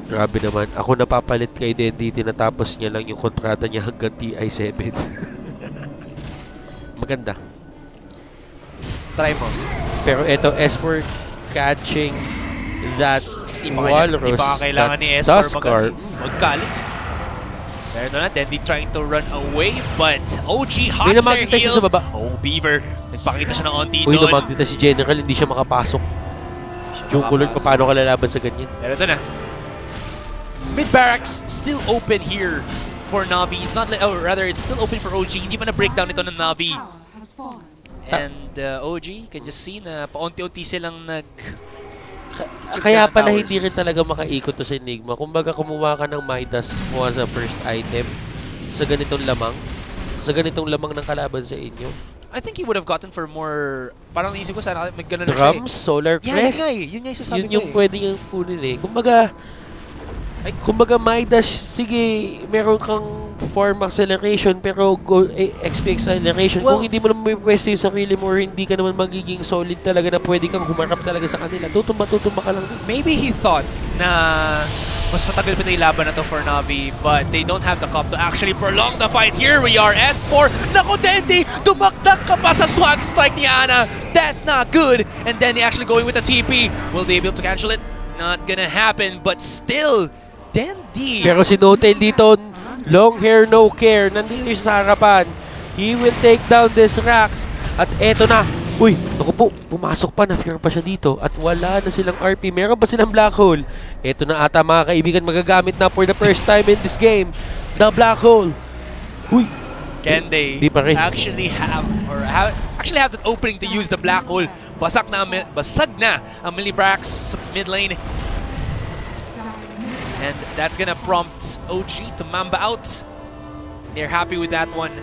Grabe naman. Ako napapalit kay Dendy. Tinatapos niya lang yung kontrata niya hanggang TI7. Maganda. Try mo. Pero ito, S4 catching that walrus. Di pa kailangan ni S4 magkalit. Pero ito na, Dendy trying to run away, but OG hot their heels. Sa baba. Oh, Beaver. Nagpakita siya ng onti doon. doon. Namagdita si General, hindi siya makapasok. Yung kulot, paano ka lalaban sa ganyan? Pero ito na. Mid barracks still open here for Navi. It's not like, rather, it's still open for OG. Hindi pa na-breakdown ito ng Navi. And OG, can just see na paunti-unti silang Kaya pala hindi rin talaga makaikot to sa Enigma. Kumbaga kumuha ka ng Midas mo as a first item sa ganitong lamang. Sa ganitong lamang ng kalaban sa inyo. I think he would have gotten for more, parang naisip ko sana may ganun na siya Drums, Solar Crest. Yun nga yung sasabi ko Yun yung pwede yung kunin eh. Kumbaga Midas, sige, meron kang form acceleration pero XP acceleration. Well, kung hindi mo naman may pwesto yung sarili mo or hindi ka naman magiging solid talaga na pwede kang humarap talaga sa kanila, tutumba ka lang. Maybe he thought na mas matagal pa na yung laban na to for Navi, but they don't have the cup to actually prolong the fight. Here we are, S4. Naku, Dendi! Dumakdak ka pa sa swag strike ni Ana. That's not good. And then they actually going with the TP. Will they be able to cancel it? Not gonna happen, but still, Dendi. Pero si Notail dito, long hair, no care. Nandito siya sa harapan. He will take down this Rax. At eto na. Uy, naku po, pumasok pa, na-fear pa siya dito. At wala na silang RP. Meron pa silang Black Hole. Ito na ata mga kaibigan, magagamit na for the first time in this game. The Black Hole. Uy. Can they actually have that opening to use the Black Hole? Basag na ang Millibrax sa mid lane. And that's gonna prompt OG to Mamba out. They're happy with that one.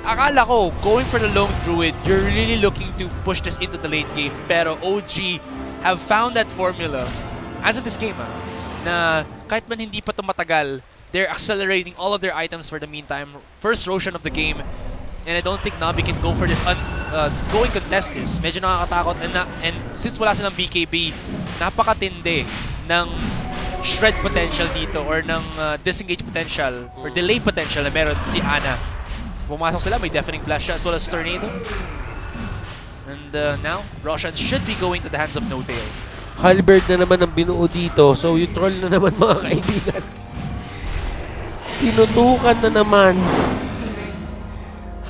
Akala ko, going for the Lone Druid, you're really looking to push this into the late game. Pero OG have found that formula, as of this game, na kahit man hindi pa ito matagal, they're accelerating all of their items for the meantime. First Roshan of the game. And I don't think Navi can go for this, going contest this. Medyo nakakatakot. And since wala silang BKB, napakatindi ng shred potential dito or ng disengage potential or delay potential na meron si Ana. Pumasok sila, may Deafening Blast siya as well as Tornado. And now, Roshan should be going to the hands of Notail. Halberd na naman ang binuo dito. So yung troll na naman mga kaibigan. Tinutukan na naman.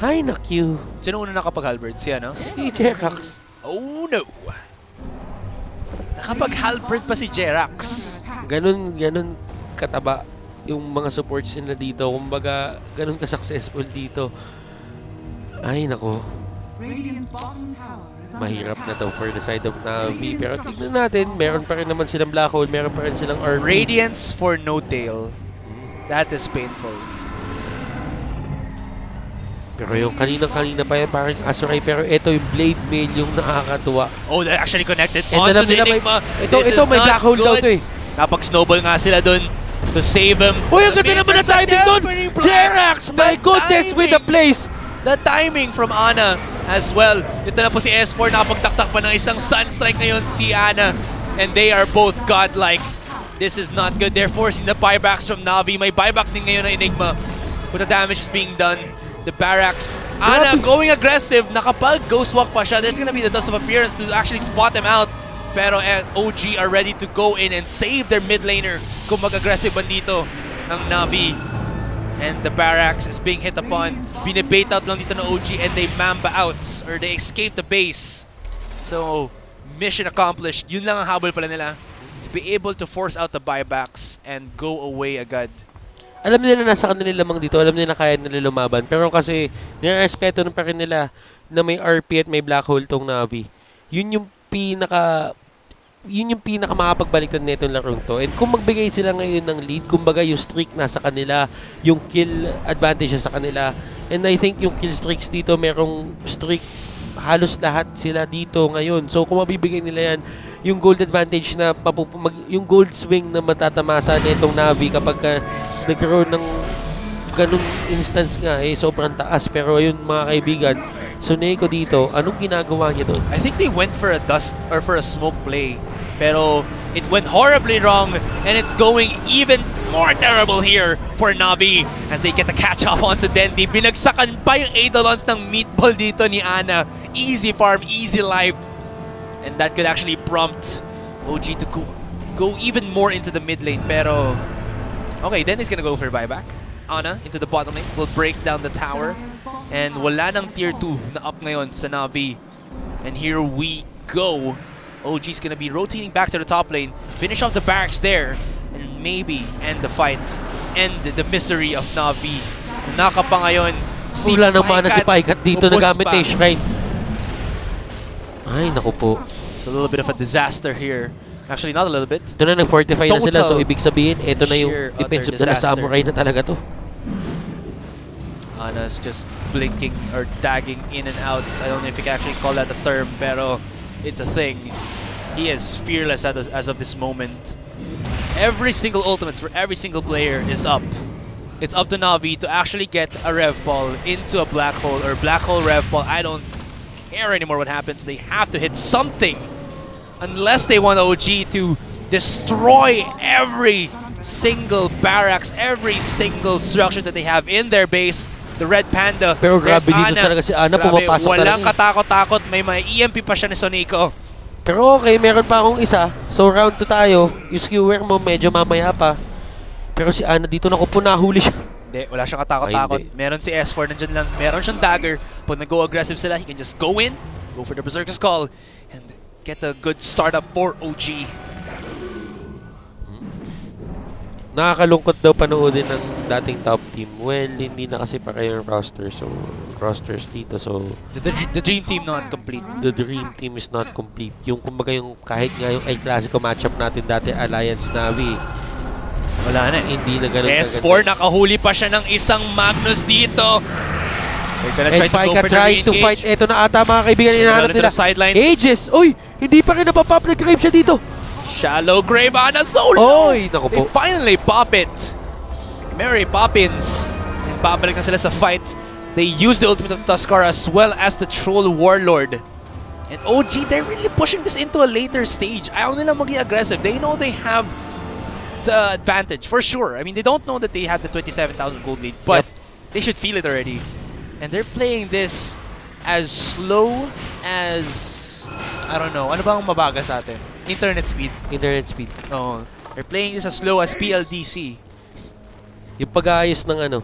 Hi, Nakyu. Sino una nakapag-Halberd? Siya, no? Si Jerax. Oh, no. Nakapag-Halberd pa si Jerax. Ganun kataba yung mga supports nila dito. Kumbaga, ganun ka-successful dito. Ay, nako. Mahirap na to for the side of Navi. Pero tignan natin, meron pa rin naman silang Black Hole, meron pa rin silang RP. Radiance for Notail. That is painful. Pero yung kanina pa yan, parang Azurai. Pero ito yung Blade Mail yung nakakatuwa. Oh, they're actually connected onto the Enigma. Ito may Black Hole daw ito eh. Napag-snowball nga sila dun to save him. Uy, ang ganda naman na timing dun! Jerax! My goodness with the place! The timing from Ana as well. Ito na po si S4, nakapagtaktak pa ng isang Sunstrike ngayon si Ana. And they are both godlike. This is not good. They're forcing the buybacks from Navi. May buyback din ngayon ng Enigma. But the damage is being done. The barracks. Ana going aggressive. Nakapag ghost walk pa siya. There's gonna be the dust of appearance to actually spot him out. Pero OG are ready to go in and save their mid laner kung mag-aggressive bandito ng Navi. And the barracks is being hit upon. Binibait out lang dito ng OG and they mamba out or they escape the base. So, mission accomplished. Yun lang ang habol pala nila. To be able to force out the buybacks and go away agad. Alam nila nasa kanila lamang dito. Alam nila kaya nila lumaban. Pero kasi, nirespeto na pa rin nila na may RP at may Black Hole tong Navi. Yun yung pinaka makapagbaliktad nito ng larong to. And kung magbigay sila ngayon ng lead, kumbaga yung streak nasa kanila, yung kill advantage sa kanila. And I think yung kill streaks dito, merong streak halos lahat sila dito ngayon. So kung mabibigay nila yan, yung gold advantage na yung gold swing na matatamasa nitong Navi kapag nagkaroon ng ganung instance nga sobrang taas. Pero ayun mga kaibigan, so Neko dito, anong ginagawa niya doon? I think they went for a dust or for a smoke play. Pero it went horribly wrong and it's going even more terrible here for Navi as they get the catch up onto Dendi. Binagsakan pa yung Eidolons ng meatball dito ni Ana. Easy farm, easy life. And that could actually prompt OG to go even more into the mid lane. Pero, okay, Dendi's gonna go for buyback. Ana into the bottom lane will break down the tower. And wala nang tier 2 na up ngayon sa Navi. And here we go. OG's gonna be rotating back to the top lane, finish off the barracks there, and maybe end the fight. End the misery of Navi. Naka pa ngayon si wala nang mana si Paikat dito na gamit shrine. Ay, naku po. It's a little bit of a disaster here. Actually, not a little bit. Ito na nag-fortify na sila, so ibig sabihin, ito na yung defensive na samurai na talaga to. Ana's just blinking or dagging in and out. I don't know if you can actually call that a term, pero it's a thing. He is fearless as of this moment. Every single ultimates for every single player is up. It's up to Navi to actually get a rev ball into a black hole or black hole rev ball. I don't care anymore what happens. They have to hit something unless they want OG to destroy every single barracks, every single structure that they have in their base. The Red Panda. Pero grabe dito talaga si Ana, pumapasok walang talaga. katakot-takot. May EMP pa siya ni Sonico. Pero okay, meron pa akong isa. So round 2 tayo. Yung skewer mo medyo mamaya pa. Pero si Ana dito naku nahuli siya. Hindi, wala siyang katakot-takot. Meron si S4 nandyan lang. Meron siyang dagger. Pag nag-go aggressive sila, he can just go in, go for the Berserker's Call, and get a good startup for OG. Nakakalungkot daw panoodin ng dating top team. Well, hindi na kasi pa kayo roster. So, rosters dito. So, the dream team not complete. The dream team is not complete. Yung kumbaga yung kahit nga yung El Clasico matchup natin dati, Alliance Navi. Wala na. Hindi na ganun. S4, nakahuli pa siya ng isang Magnus dito. And Pika trying to fight. Ito na ata mga kaibigan, hinahanap nila. Aegis! Uy! Hindi pa rin napapop. Nag-grave siya dito. Shallow grave, Ana so low! Oy, naku po. They finally pop it. Mary Poppins. And babalik na sila sa fight. They use the ultimate of Tuskar as well as the Troll Warlord. And OG, they're really pushing this into a later stage. Ayaw nila maging aggressive. They know they have the advantage, for sure. I mean, they don't know that they have the 27,000 gold lead, but they should feel it already. And they're playing this as slow as... I don't know. Ano bang mabaga sa atin? Internet speed. Internet speed. Oo. They're playing this as slow as PLDC. Yung pag-aayos ng ano.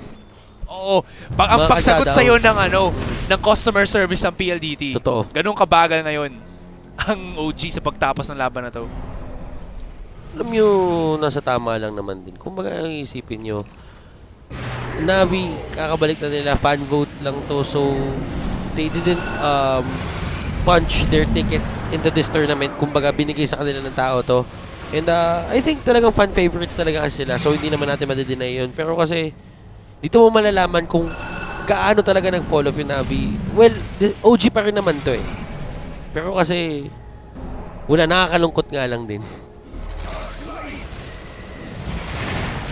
Oo. Ang pagsagot sa'yo ng customer service ng PLDT. Totoo. Ganun kabagal ngayon ang OG sa pagtapos ng laban na to. Alam nyo, nasa tama lang naman din. Kung baga ang isipin nyo, Navi, kakabalik na nila, fan vote lang to. So, they didn't punch their ticket into this tournament. Kumbaga, binigay sa kanila ng tao to. And I think talagang fan favorites talaga kasi sila. So, hindi naman natin madideny yun. Pero kasi, dito mo malalaman kung gaano talaga nag-fall off yung Navi. Well, OG pa rin naman to eh. Pero kasi, wala, nakakalungkot nga lang din.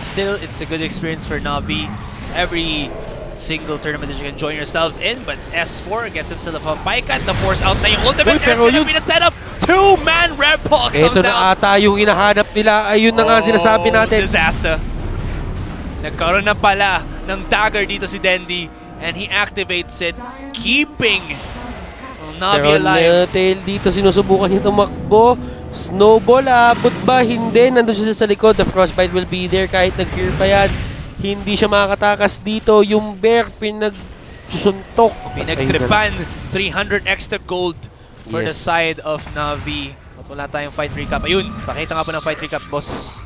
Still, it's a good experience for Navi. Every single tournament that you can join yourselves in, but S4 gets himself a Pika and the force out na yung ultimate. There's gonna be the setup. Two-man Red Ball comes out. Ito na ata yung hinahanap nila. Ayun na nga sinasabi natin. Disaster. Nagkaroon na pala ng dagger dito si Dendi, and he activates it, keeping Navi alive. Pero Tail dito sinusubukan niya tumakbo. Snowball, abot ba? Hindi. Nandun siya sa likod. The Frostbite will be there kahit nag-fear pa yan. Hindi siya makakatakas dito. Yung Bear, pinagsusuntok. Pinagtripan. 300 extra gold for the side of Navi. At wala tayong fight recap. Ayun, pakita nga po ng fight recap, boss.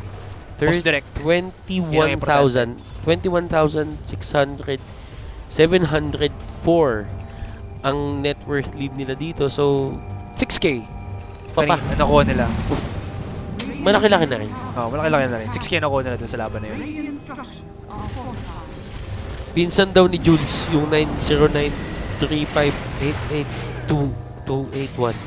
Boss direct. 21,600. 704 ang net worth lead nila dito. So, 6K. Papa. Nakuha nila. Malaki-laki na rin. Oo, malaki-laki na rin. 6K nakuha nila dun sa laban na yun. Pinsan daw ni Jules yung 909-3588-2281.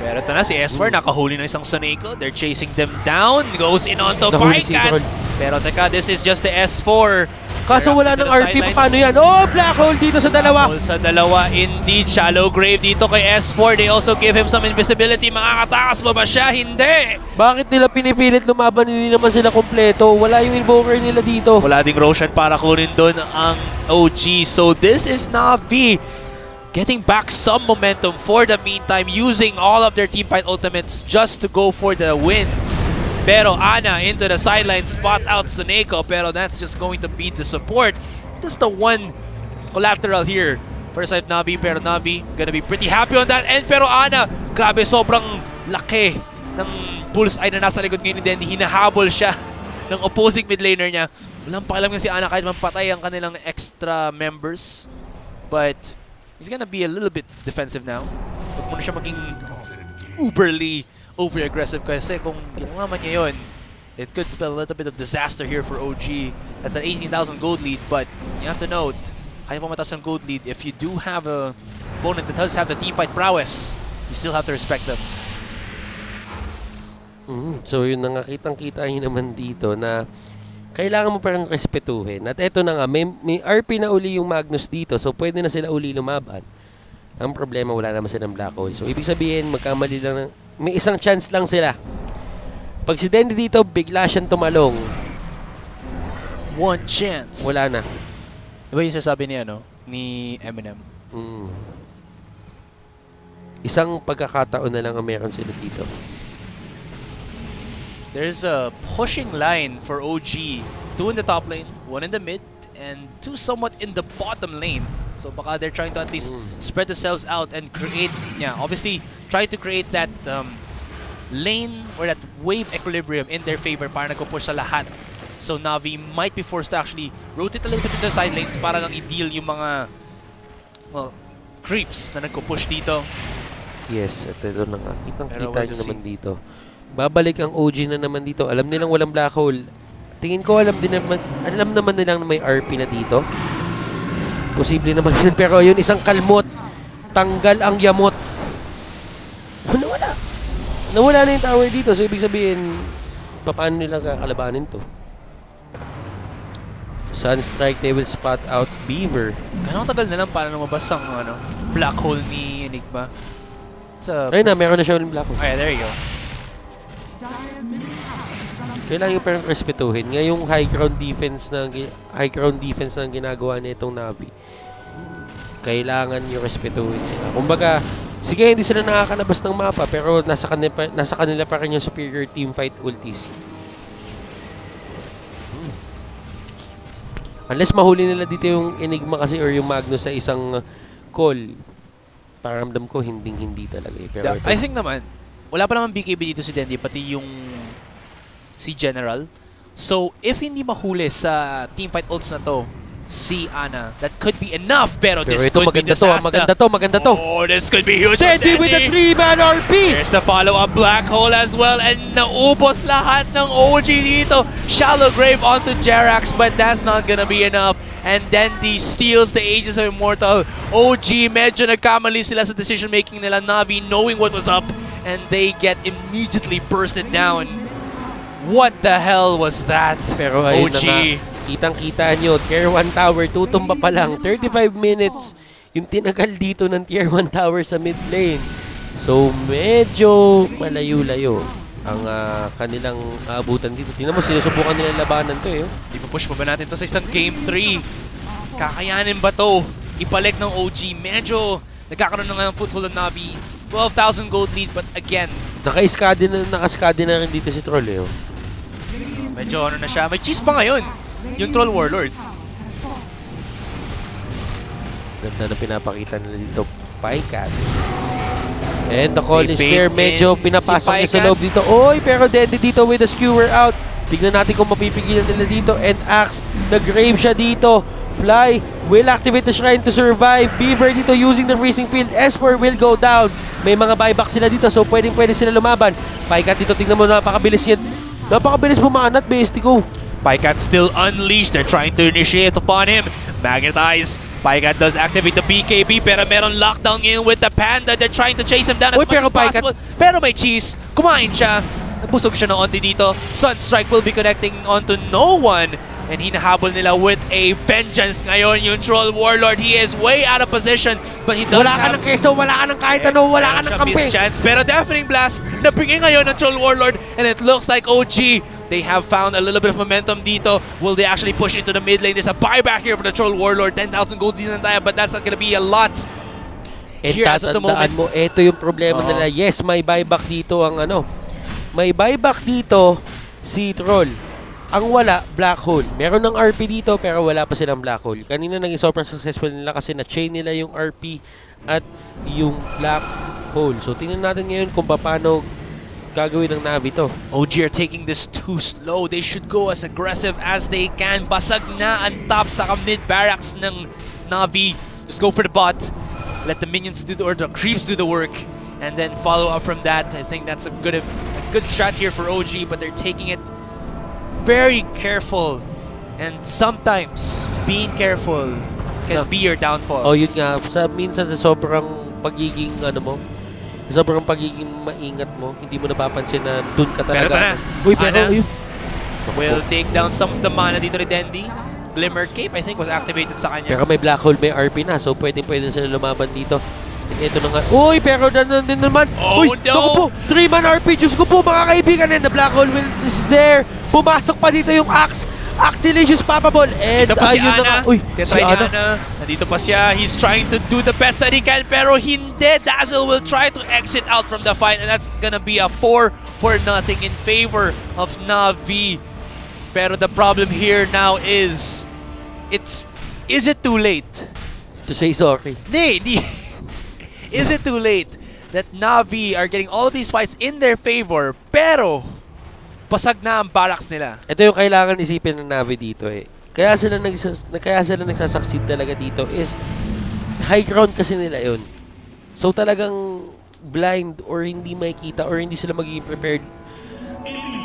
Pero ito na, si S4 nakahuli ng isang Sonico. They're chasing them down. Goes in onto Pika. Pero teka, this is just the S4. Kaso wala ng RP, paano yan? Oh, black hole dito sa dalawa. Black hole sa dalawa, indeed. Shallow grave dito kay S4. They also give him some invisibility. Makakatakas ba siya? Hindi. Bakit nila pinipilit lumaban? Hindi naman sila kompleto. Wala yung invoker nila dito. Wala ding Roshan para kunin doon ang OG. So this is Navi getting back some momentum for the meantime, using all of their team fight ultimates just to go for the wins. Pero Ana into the sideline, spot out Sonico, pero that's just going to be the support. Just the one collateral here for the side of Navi, pero Navi gonna be pretty happy on that end. Pero Ana, grabe, sobrang laki ng bullseye na nasa likod ngayon, then hinahabol siya ng opposing mid laner niya. Walang pakialam nga si Ana kahit mapatay ang kanilang extra members. But he's gonna be a little bit defensive now. Huwag mo na siya maging uberly over-aggressive kasi kung ginawa man niya yun, it could spell a little bit of disaster here for OG That's an 18,000 gold lead, but you have to note, kaya pa mataas ang gold lead, if you do have a opponent that does have the teamfight prowess, you still have to respect them. So yun na nga, kitang-kita nyo naman dito na kailangan mo parang respetuhin. At eto na nga, may RP na uli yung Magnus dito, so pwede na sila uli lumaban. Ang problema, wala naman silang black hole. So ibig sabihin, magkamali lang, may isang chance lang sila. Pag si Dendy dito, bigla siyang tumalong. One chance. Wala na. Diba yung sasabi ni, ni Eminem? Isang pagkakataon na lang ang meron sila dito. There's a pushing line for OG. 2 in the top lane, 1 in the mid, and 2 somewhat in the bottom lane. So baka they're trying to at least spread themselves out and create, obviously try to create that lane or that wave equilibrium in their favor para nagpo-push sa lahat. So Navi might be forced to actually rotate a little bit into the side lanes para lang i-deal yung mga creeps na nagpo-push dito. Yes, at ito na nga. Kitang-kita nyo naman dito. Babalik ang OG na naman dito. Alam nilang walang black hole. Tingin ko alam naman nilang na may RP na dito. Posible naman yun. Pero yun, isang kalmot. Tanggal ang yamot. Nawala. Nawala na yung tower dito. So, ibig sabihin, paano nila kakalabanin to? Sunstrike, they will spot out Beaver. Ganong tagal na lang para lumabas ang black hole ni Enigma. Ayun na, meron na siya ulit black hole. Okay, there you go. Kailangan yung parang respetuhin. Ngayong high ground defense na ginagawa na itong Navi. Kailangan yung respetuhin sila. Kumbaga, sige, hindi sila nakakanabas ng mapa, pero nasa kanila pa rin yung superior team fight ultis. Unless mahuli nila dito yung Enigma kasi or yung Magnus sa isang call, paramdam ko hindi talaga eh. Pero I think naman, wala pa naman BKB dito si Dendy, pati yung si General. So, if hindi mahuli sa teamfight ults na to, si Ana, that could be enough, pero this could be disaster. Maganda to. Oh, this could be huge. Dendy with a 3-man RP! There's the follow-up black hole as well, and naubos lahat ng OG dito. Shallow grave onto Jerax, but that's not gonna be enough. And Dendy steals the Aegis of Immortal. OG, medyo nagkamali sila sa decision-making nila. Navi knowing what was up, and they get immediately bursted down. What the hell was that? Pero ayun na nga, kitang-kita nyo, Tier 1 Tower, tutumba pa lang. 35 minutes yung tinagal dito ng Tier 1 Tower sa mid lane. So, medyo malayo-layo ang kanilang aabutan dito. Tingnan mo, sinusubukan nila labanan to eh. Di pa push pa ba natin to sa isang Game 3? Kakayanin ba to? Ibalik ng OG. Medyo nagkakaroon na nga ng foothold ng Navi. 12,000 gold lead, but again, nakaskadi na rin dito si Troll eh. Medyo na siya. May cheese pa ngayon. Yung Troll Warlord. Ganda na pinapakita nila dito. Pycat. And the call is there. Medyo pinapasok niya sa loob dito. Oy, pero Dendy dito with the skewer out. Tignan natin kung mapipigilan nila dito. And Axe, nag-grave siya dito. Fly will activate the Shrine to survive. Beaver dito using the freezing field. S4 will go down. May mga buyback sila dito, so pwede sila lumaban. Pycat dito, tingnan mo, napakabilis yan. Napakabilis bumanat, Bestico. Pycat still unleashed. They're trying to initiate upon him. Magnetize. Pycat does activate the BKB, pero meron lockdown in with the Panda. They're trying to chase him down as much as possible. Pero may cheese. Kumain siya. Nabusog siya ng onti dito. Sunstrike will be connecting onto no one. And hinahabol nila with a vengeance ngayon yung Troll Warlord. He is way out of position, but he does wala ka ng keso, wala ka ng kahit ano, wala ka ng kampi. Chance, pero Deafening Blast na bringin ngayon ng Troll Warlord, and it looks like OG, they have found a little bit of momentum dito. Will they actually push into the mid lane? There's a buyback here for the Troll Warlord. 10,000 gold din na tayo, but that's not gonna be a lot. Here as of the moment. Mo, ito yung problema nila. Yes, may buyback dito ang may buyback dito si Troll. Ang wala, black hole. Meron ng RP dito pero wala pa silang black hole. Kanina naging sobrang successful nila kasi na-chain nila yung RP at yung black hole. So tingnan natin ngayon kung paano gagawin ng Navi to. OG are taking this too slow. They should go as aggressive as they can. Basag na ang top sa mid barracks ng Navi. Just go for the bot. Let the minions do or the creeps do the work. And then follow up from that. I think that's a good strat here for OG, but they're taking it very careful And sometimes, being careful can be your downfall. Oh, yun nga. Minsan sa sobrang pagiging, sobrang pagiging maingat mo, hindi mo napapansin na dun ka talaga. Pero ito na. Uy, pero yun. Will take down some of the mana dito ni Dendi. Glimmer Cape, I think, was activated sa kanya. Pero may Black Hole, may RP na. So, pwede sila lumaban dito. Ito na nga. Uy, pero din naman. Oh, uy, no! Po, 3-man RP. Diyos ko po, mga kaibigan. And the Black Hole is there. Pumasok pa dito yung Axe. Axelicious Papabol. And dito pa si Ana. Na uy, si Ana. Nandito pa siya. He's trying to do the best that he can. Pero hindi. Dazzle will try to exit out from the fight. And that's gonna be a 4-0 in favor of Na'Vi. Pero the problem here now is it too late to say sorry? Hindi. Is it too late that Na'Vi are getting all of these fights in their favor pero basag na ang barracks nila? Ito yung kailangan isipin ng Na'Vi dito eh. Kaya sila nagsasucceed talaga dito is high ground kasi nila yun. So talagang blind or hindi makikita or hindi sila magiging prepared.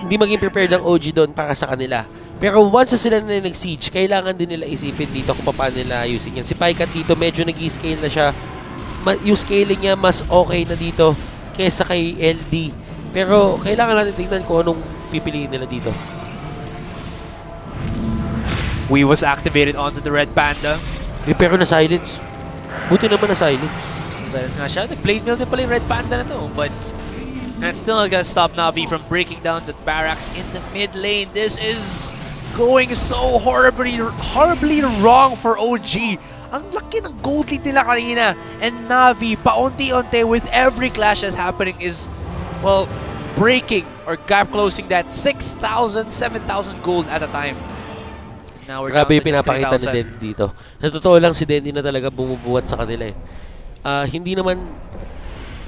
Hindi maging prepared ang OG doon para sa kanila. Pero once na sila na nag-siege, kailangan din nila isipin dito kung paano nila ayusin yan. Si Paikat dito, medyo nag-i-scale na siya. Yung scaling niya mas okay na dito kaysa kay LD. Pero kailangan natin tingnan kung anong pipiliin nila dito. We was activated onto the Red Panda. Pero na-silence. Buti naman na-silence. Silence nga siya. Nag-blade mill din pala yung Red Panda na to. But that's still not gonna stop Na'Vi from breaking down the barracks in the mid lane. This is going so horribly wrong for OG. Ang laki ng gold lead nila kanina. And Na'Vi, paunti-unti with every clash that's happening is, well, breaking or gap closing that 6,000, 7,000 gold at a time. Now we're Grabe down yung to just pinapakita ni 3,000. Dendy dito. Sa totoo lang si Dendy na talaga bumubuhat sa kanila eh. Hindi naman,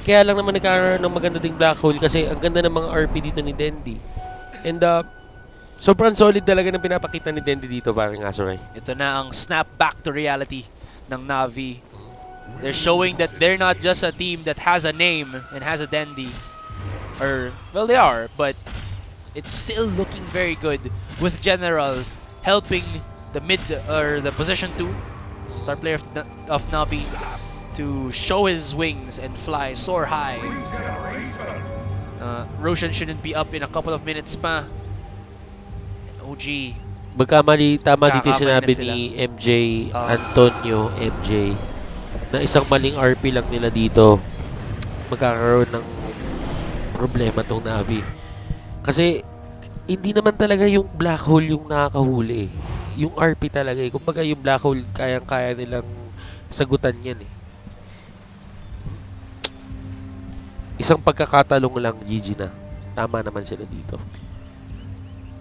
kaya lang naman nagkaroon ng maganda ding Black Hole kasi ang ganda ng mga RP dito ni Dendy. And sobrang solid talaga ng pinapakita ni Dendy dito, parang Azuray. Ito na ang snap back to reality ng Na'Vi. They're showing that they're not just a team that has a name and has a Dendy. Or, well, they are, but it's still looking very good with General helping the mid or the position 2 star player of Na'Vi to show his wings and fly, soar high. Roshan shouldn't be up in a couple of minutes pa. And OG. Tama dito yung sinabi ni MJ, Antonio MJ, na isang maling RP lang nila dito, magkakaroon ng problema tong Na'Vi. Kasi, hindi naman talaga yung Black Hole yung nakakahuli. Yung RP talaga eh. Kumbaga yung Black Hole, kayang-kaya nilang sagutan yan eh. Isang pagkakatalong lang, GG na. Tama naman sila dito.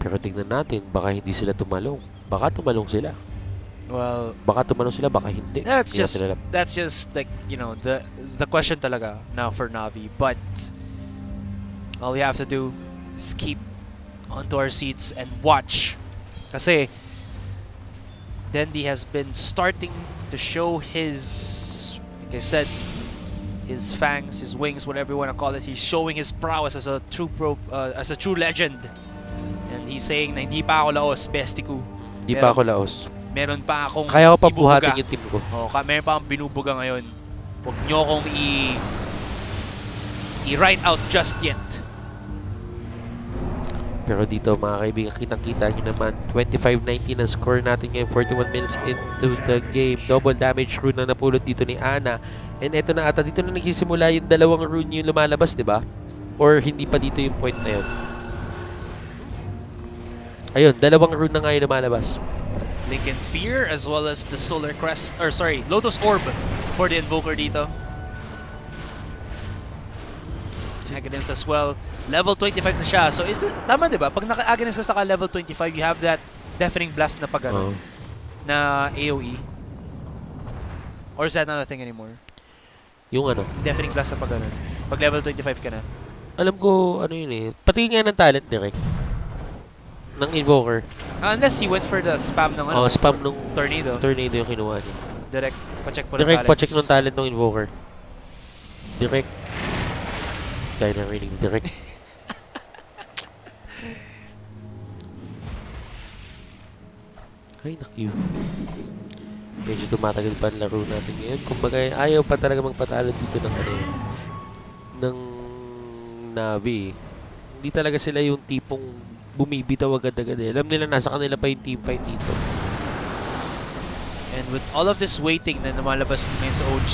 Pero tingnan natin, baka hindi sila tumalong. Baka tumalong sila. Well, baka tumalong sila, baka hindi. That's just like, you know, the question talaga now for Na'Vi. But all we have to do is keep onto our seats and watch. Kasi Dendi has been starting to show his, like I said, his fangs, his wings, whatever you want to call it. He's showing his prowess as a true legend. And he's saying na hindi pa ako laos, bestie ko. Hindi pa ako laos. Meron pa akong kaya ko pa buhatin yung team ko. Meron pa akong binubuga ngayon. Huwag nyo akong i-write out just yet. Pero dito mga kaibigan, kitang-kita nyo naman 25-19 ang score natin ngayon, 41 minutes into the game. Double damage rune na napulot dito ni Ana. And eto na ata, dito na nagsisimula yung dalawang rune yung lumalabas, di ba? Or hindi pa dito yung point na yun? Ayun, dalawang rune na nga yung lumalabas. Lincoln Sphere as well as the Solar Crest, or sorry, Lotus Orb for the Invoker dito. Aghanim's as well. Level 25 na siya. So, tama diba? Pag naka-Aghanim's ka sa level 25, you have that Deafening Blast na pag na AoE. Or is that not a thing anymore? Yung ano? Deafening Blast na pag pag level 25 ka na. Alam ko, ano yun eh. Pati nga ng talent direct. Ng Invoker. Unless he went for the spam ng ano. Spam ng Tornado. Tornado yung kinuha niya. Direct, pa-check po ng direct, talents. pa-check ng talent ng Invoker. Direct. Kaya na reading direct. Ay, naku. Medyo tumatagal pa ang laro natin ngayon. Kumbaga, ayaw pa talaga magpatalo dito ng ano ng Navi. Hindi talaga sila yung tipong bumibitaw agad-agad eh. Alam nila nasa kanila pa yung team fight dito. And with all of this waiting na namalabas ngayon sa OG,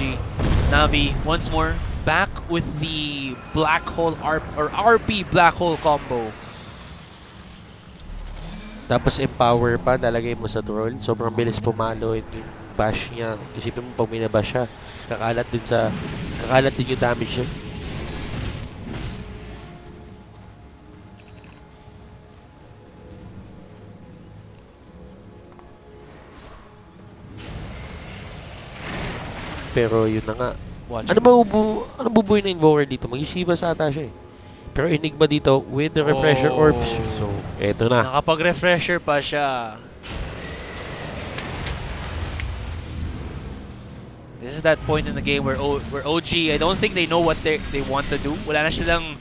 Navi once more back with the black hole RP black hole combo. Tapos empower pa, lalagay mo sa troll. Sobrang bilis pumalo yung bash niya. Isipin mo pag minabash siya, kakalat din yung damage niya. Pero yun na nga. Ano bubuhay na Invoker dito? Mag-Shiva sa ata siya eh. Pero Enigma dito with the refresher orbs. So, eto na. Nakapag-refresher pa siya. This is that point in the game where OG, I don't think they know what they want to do. Wala na silang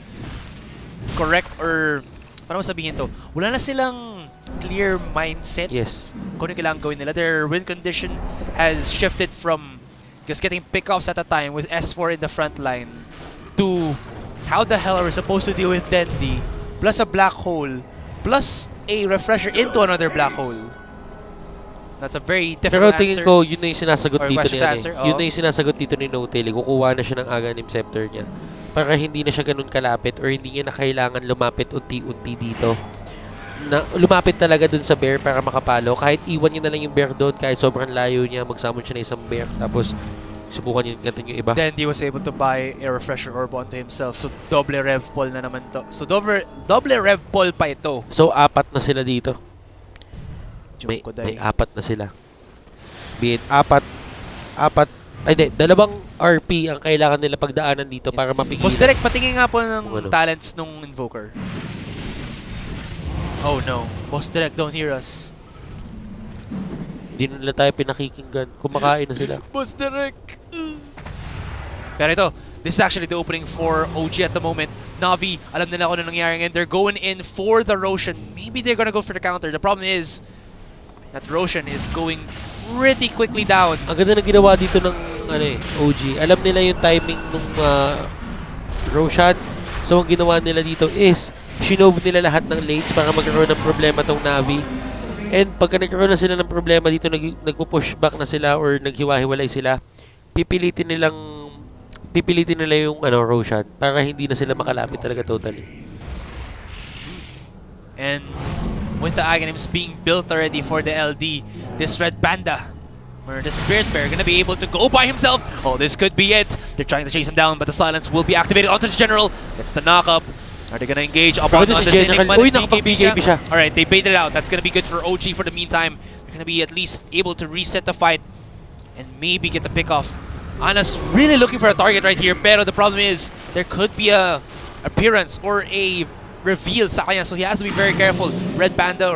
correct or, paano sabihin to? Wala na silang clear mindset. Yes. Kung ano kailangan gawin nila. Their win condition has shifted from just getting pickoffs at a time with S4 in the front line to how the hell are we supposed to deal with Dendi plus a black hole plus a refresher into another black hole? That's a very difficult answer. Pero tingin ko, yun na yung sinasagot dito ni Yun na yung sinasagot dito ni Notail. Kukuha na siya ng Aghanim Scepter niya para hindi na siya ganun kalapit or hindi niya na kailangan lumapit unti-unti dito. Lumapit talaga dun sa bear para makapalo. Kahit iwan niya na lang yung bear doon, kahit sobrang layo niya, magsamon siya na isang bear. Tapos, subukan yung gantin yung iba. Then he was able to buy a refresher orb onto himself. So double rev pull na naman to. So double rev pull pa ito. So apat na sila dito. May apat na sila. Be it apat. Ay di, dalawang RP ang kailangan nila pagdaanan dito para mapigilan. Boss Direct, patingin nga po ng talents nung Invoker. Oh no. Boss Direct, don't hear us. Hindi nila tayo pinakikinggan. Kumakain na sila. Boss Direct! Pero ito, this is actually the opening for OG at the moment. Navi, alam nila kung ano nangyari and they're going in for the Roshan. Maybe they're gonna go for the counter. The problem is that Roshan is going pretty quickly down. Ang ganda na ginawa dito ng OG. Alam nila yung timing ng Roshan. So ang ginawa nila dito is shinove nila lahat ng lanes para magkaroon ng problema tong Navi. And pagka nagkaroon na sila ng problema dito, nagpo-push back na sila or naghiwa-hiwalay sila, pipilitin nila yung Roshan para hindi na sila makalapit talaga totally. And with the Aghanims being built already for the LD, this Red Panda or the Spirit Bear gonna be able to go by himself. Oh, this could be it. They're trying to chase him down, but the silence will be activated onto the General. It's the knock-up. Are they gonna engage upon the Enigma? Uy, nakapag-BKB siya. Alright, they baited it out. That's gonna be good for OG for the meantime. They're gonna be at least able to reset the fight and maybe get the pick off. Ana's really looking for a target right here, pero the problem is there could be a appearance or a reveal sa kanya, so he has to be very careful. Red Panda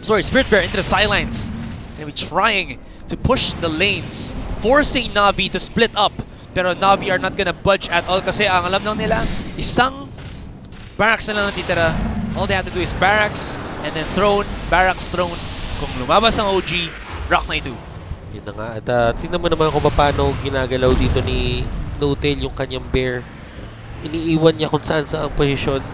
Spirit Bear into the sidelines. Gonna be trying to push the lanes, forcing Navi to split up. Pero Navi are not gonna budge at all kasi ang alam lang nila, isang barracks na lang natitira. All they have to do is barracks and then throne, barracks, throne. Kung lumabas ang OG, rock na ito. Yun na nga. At tingnan mo naman kung paano ginagalaw dito ni Notail yung kanyang bear. Iniiwan niya kung saan sa ang posisyon.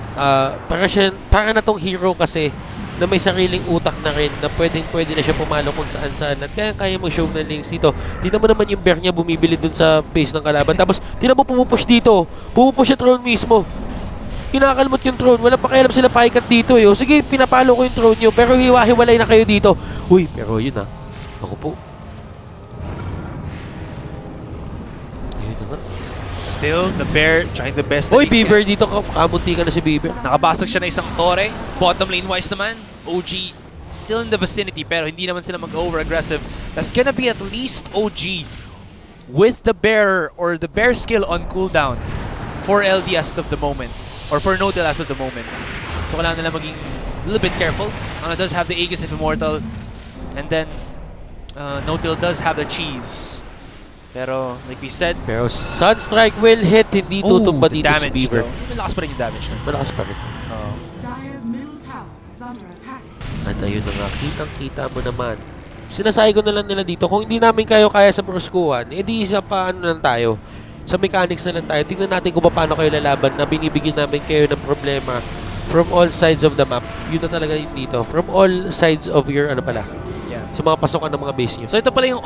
Para na tong hero kasi na may sariling utak na rin na pwede na siya pumalo kung saan-saan at kaya mag-show ng links dito. Tingnan mo naman yung bear niya bumibili dun sa pace ng kalaban. Tapos tingnan mo pumupush dito. Pumupush siya throne mismo. Kinakalmot yung throne. Wala pa kailam sila paikat dito eh. O, sige, pinapalo ko yung throne nyo. Pero hiwa-hiwalay na kayo dito. Uy, pero yun ah. Ako po. Ayun na nga. Still, the bear trying the best. Uy, Beaver dito. Kamunti ka na si Beaver. Nakabasag siya na isang tore. Bottom lane wise naman. OG still in the vicinity pero hindi naman sila mag-over-aggressive. That's gonna be at least OG with the bear or the bear skill on cooldown for LD as of the moment. Or for Notail as of the moment. So kailangan nila maging a little bit careful. Ana does have the Aegis if Immortal. And then Notail does have the cheese. Pero like we said, pero Sunstrike will hit. Hindi tutumba dito si Beaver. Malakas pa rin yung damage. Malakas pa rin. At ayun na nga, kitang-kita mo naman. Sinasabi ko na lang nila dito, kung hindi namin kayo kaya sa bruskuhan, edi isa pa ano lang tayo. Sa mechanics na lang tayo. Tingnan natin kung paano kayo lalaban na binibigyan namin kayo ng problema from all sides of the map. Yun na talaga yun dito. From all sides of your, sa mga pasukan ng mga base nyo. So ito pala yung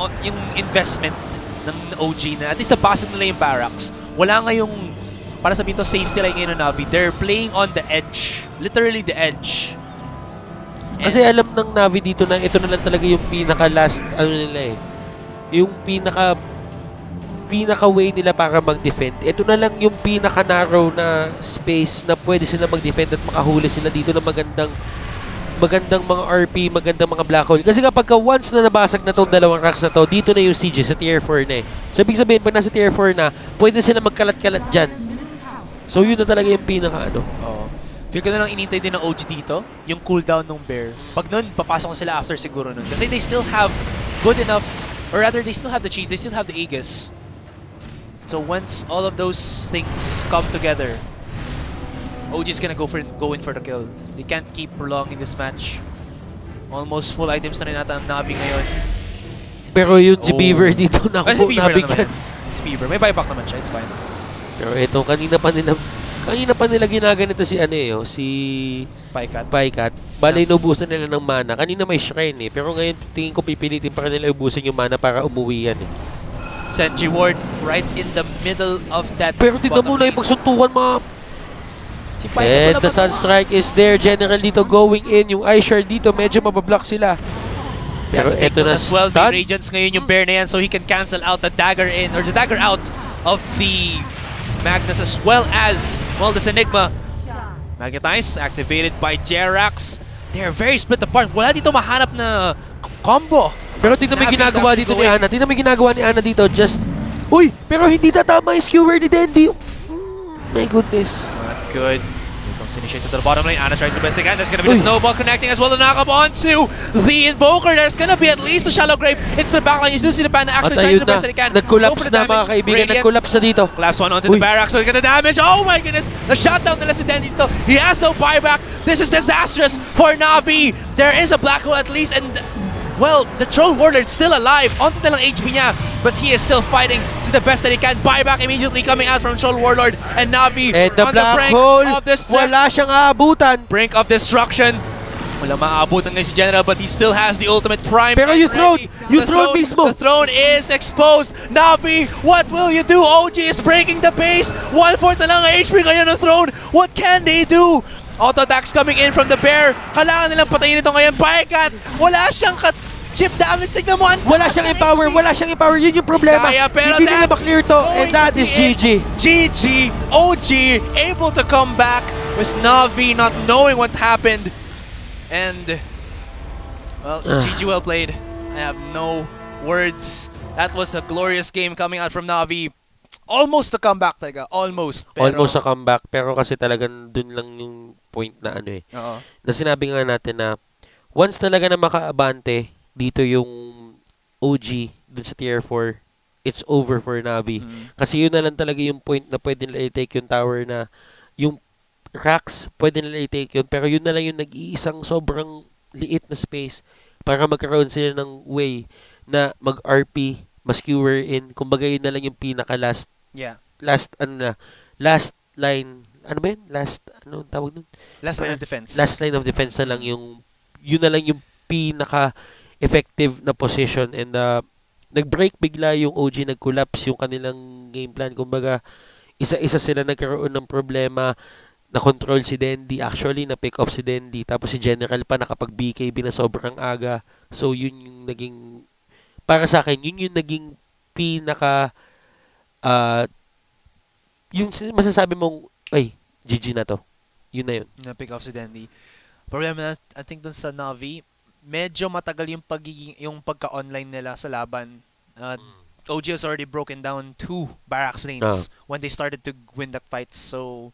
investment ng OG na at least nabasag nila yung barracks. Wala nga yung, para sabihin to, safety line ngayon ng Navi. They're playing on the edge. Literally the edge. Kasi alam ng Navi dito na ito na lang talaga yung pinaka-last, nila eh. Yung pinaka-way nila para mag-defend. Ito na lang yung pinaka-narrow na space na pwede sila mag-defend at makahuli sila dito ng magandang mga RP, magandang mga black hole. Kasi kapag once na nabasag na tong dalawang racks na to, dito na yung siege sa tier 4 na eh. So, ibig sabihin, pag nasa tier 4 na, pwede sila magkalat-kalat dyan. So, yun na talaga yung pinaka-ano. Oo. Feel ko na lang inintay din ng OG dito, yung cooldown ng bear. Pag nun, papasok sila after siguro nun. Kasi they still have good enough, or rather, they still have the cheese, they still have the Aegis. So, once all of those things come together, OG is gonna go in for the kill. They can't keep prolonging this match. Almost full items na rin nata ang Navi ngayon. Pero yung si Beaver dito, naku po, nabigyan. Si Beaver, may buyback naman siya, it's fine. Pero ito, kanina pa nila ginaganito si Paikat. Bale, inubusan nila ng mana. Kanina may shrine eh. Pero ngayon, tingin ko pipilitin pa nila ubusin yung mana para umuwi yan eh. Sentry Ward right in the middle of that. Pero tignan mo na yung pagsuntukan mga. And the Sunstrike is there. General dito going in. Yung iShard dito, medyo mabablock sila. Pero eto na stun. The Radiance ngayon yung bear na yan, so he can cancel out the dagger in, or the dagger out of the Magnus, as well as, well, this Enigma. Magnetize, activated by Jerax. They're very split apart. Wala dito mahanap na combo. Pero tingnan mo yung ginagawa dito ni Ana. Tingnan mo yung ginagawa ni Ana dito. Just, uy, pero hindi tatama yung skewer ni Dendy. My goodness. Not good. Here comes initiated to the bottom lane. Ana trying to do the best they can. There's gonna be the snowball connecting as well to knock up onto the Invoker. There's gonna be at least a shallow grave into the backline. You do see the Panda actually trying to do the best they can. Nag-collapse na mga kaibigan. Nag-collapse na dito. Collapse one onto the barracks. So they get the damage. Oh my goodness. The shutdown nila si Dendy dito. He has no buyback. This is disastrous for Navi. There is a black hole at least, and well, the Troll Warlord's still alive. Onto na lang HP niya. But he is still fighting to the best that he can. Buyback immediately coming out from Troll Warlord. And Navi on the brink of destruction. Wala siyang aabutan. Brink of destruction. Wala maaabutan ngayon si General, but he still has the ultimate prime. Pero you throw mismo. The throne is exposed. Navi, what will you do? OG is breaking the base. 1/4 na lang ang HP ngayon ng throne. What can they do? Auto attacks coming in from the bear. Kailangan nilang patayin ito ngayon. Paikat, wala siyang chip damage. Tignan mo. Wala siyang empower. Yun yung problema. Pero hindi nila ma-clear to. And that is GG. GG. OG able to come back with Navi not knowing what happened. And, well, GG well played. I have no words. That was a glorious game coming out from Navi. Almost a comeback talaga. Almost. Pero, almost a comeback. Pero kasi talagang dun lang yung point na ano eh. Na sinabi nga natin na once talaga na makaabante dito yung OG dun sa tier 4, it's over for Navi. Kasi yun na lang talaga yung point na pwede nila i-take yung tower na yung racks, pwede nila i-take yun. Pero yun na lang yung nag-iisang sobrang liit na space para magkaroon sila ng way na mag-RP, ma-skewer in. Kumbaga yun na lang yung pinaka-last. Yeah. Last line. Ano ba yun? Ano tawag nun? Last line of defense. Last line of defense na lang yung, yun na lang yung pinaka-effective na position. And nag-break bigla yung OG, nag-collapse yung kanilang game plan. Kumbaga, isa-isa sila nagkaroon ng problema. Na-control si Dendy. Actually, na-pick off si Dendy. Tapos si General pa nakapag-BKB na sobrang aga. So, yun yung naging, para sa akin, yun yung naging pinaka, yung masasabi mong, ay, GG na to. Yun na yun. Na-pick off si Dendy. Problema na, I think dun sa Navi, medyo matagal yung pagka-online nila sa laban. OG has already broken down 2 barracks lanes when they started to win the fights. So,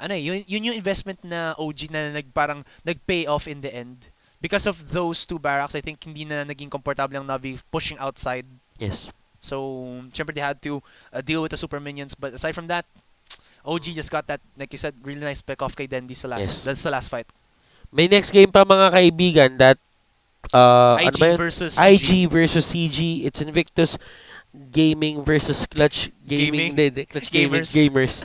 ano yun yung investment na OG na parang nag-pay off in the end. Because of those 2 barracks, I think hindi na naging komportable ang Navi pushing outside. Yes. So, syempre they had to deal with the super minions. But aside from that, OG just got that, like you said, really nice pick off kay Dendy sa last, that's the last fight. May next game pa mga kaibigan that ano ba IG yun? versus IG CG. versus CG. It's Invictus Gaming versus Clutch Gaming. Hindi, Clutch Gaming Gamers.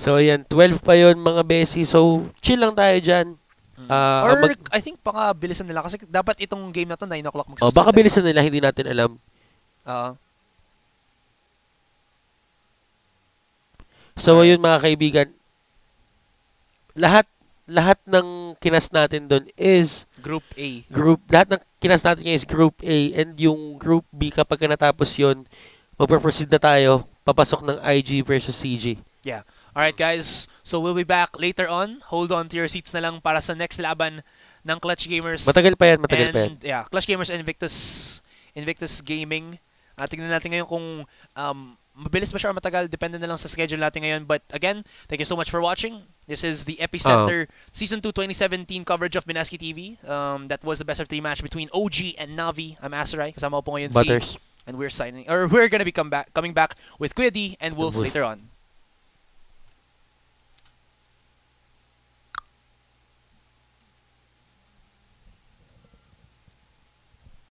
So, ayan. 12 pa yon mga besi. So, chill lang tayo dyan. Or I think baka bilisan nila kasi dapat itong game na to 9 o'clock magsa-start. Baka bilisan nila, hindi natin alam. So, ayun mga kaibigan. Lahat ng kinas natin doon is Group A. Lahat ng kinas natin ngayon is Group A, and yung Group B kapag natapos yon, magpo-proceed na tayo papasok ng IG versus CG. Yeah. Alright guys, so we'll be back later on. Hold on to your seats na lang para sa next laban ng Clutch Gamers. Matagal pa yan. Yeah, Clutch Gamers and Invictus Gaming. Tingnan natin ngayon kung mabilis ba siya or matagal. Depende na lang sa schedule natin ngayon. But again, thank you so much for watching. This is the Epicenter Season 2 2017 coverage of Minaski TV. That was the best of 3 match between OG and Navi. I'm Asaray. Kasama ko po ngayon Butters. and we're gonna be coming back with Kuya D and Wolf later on.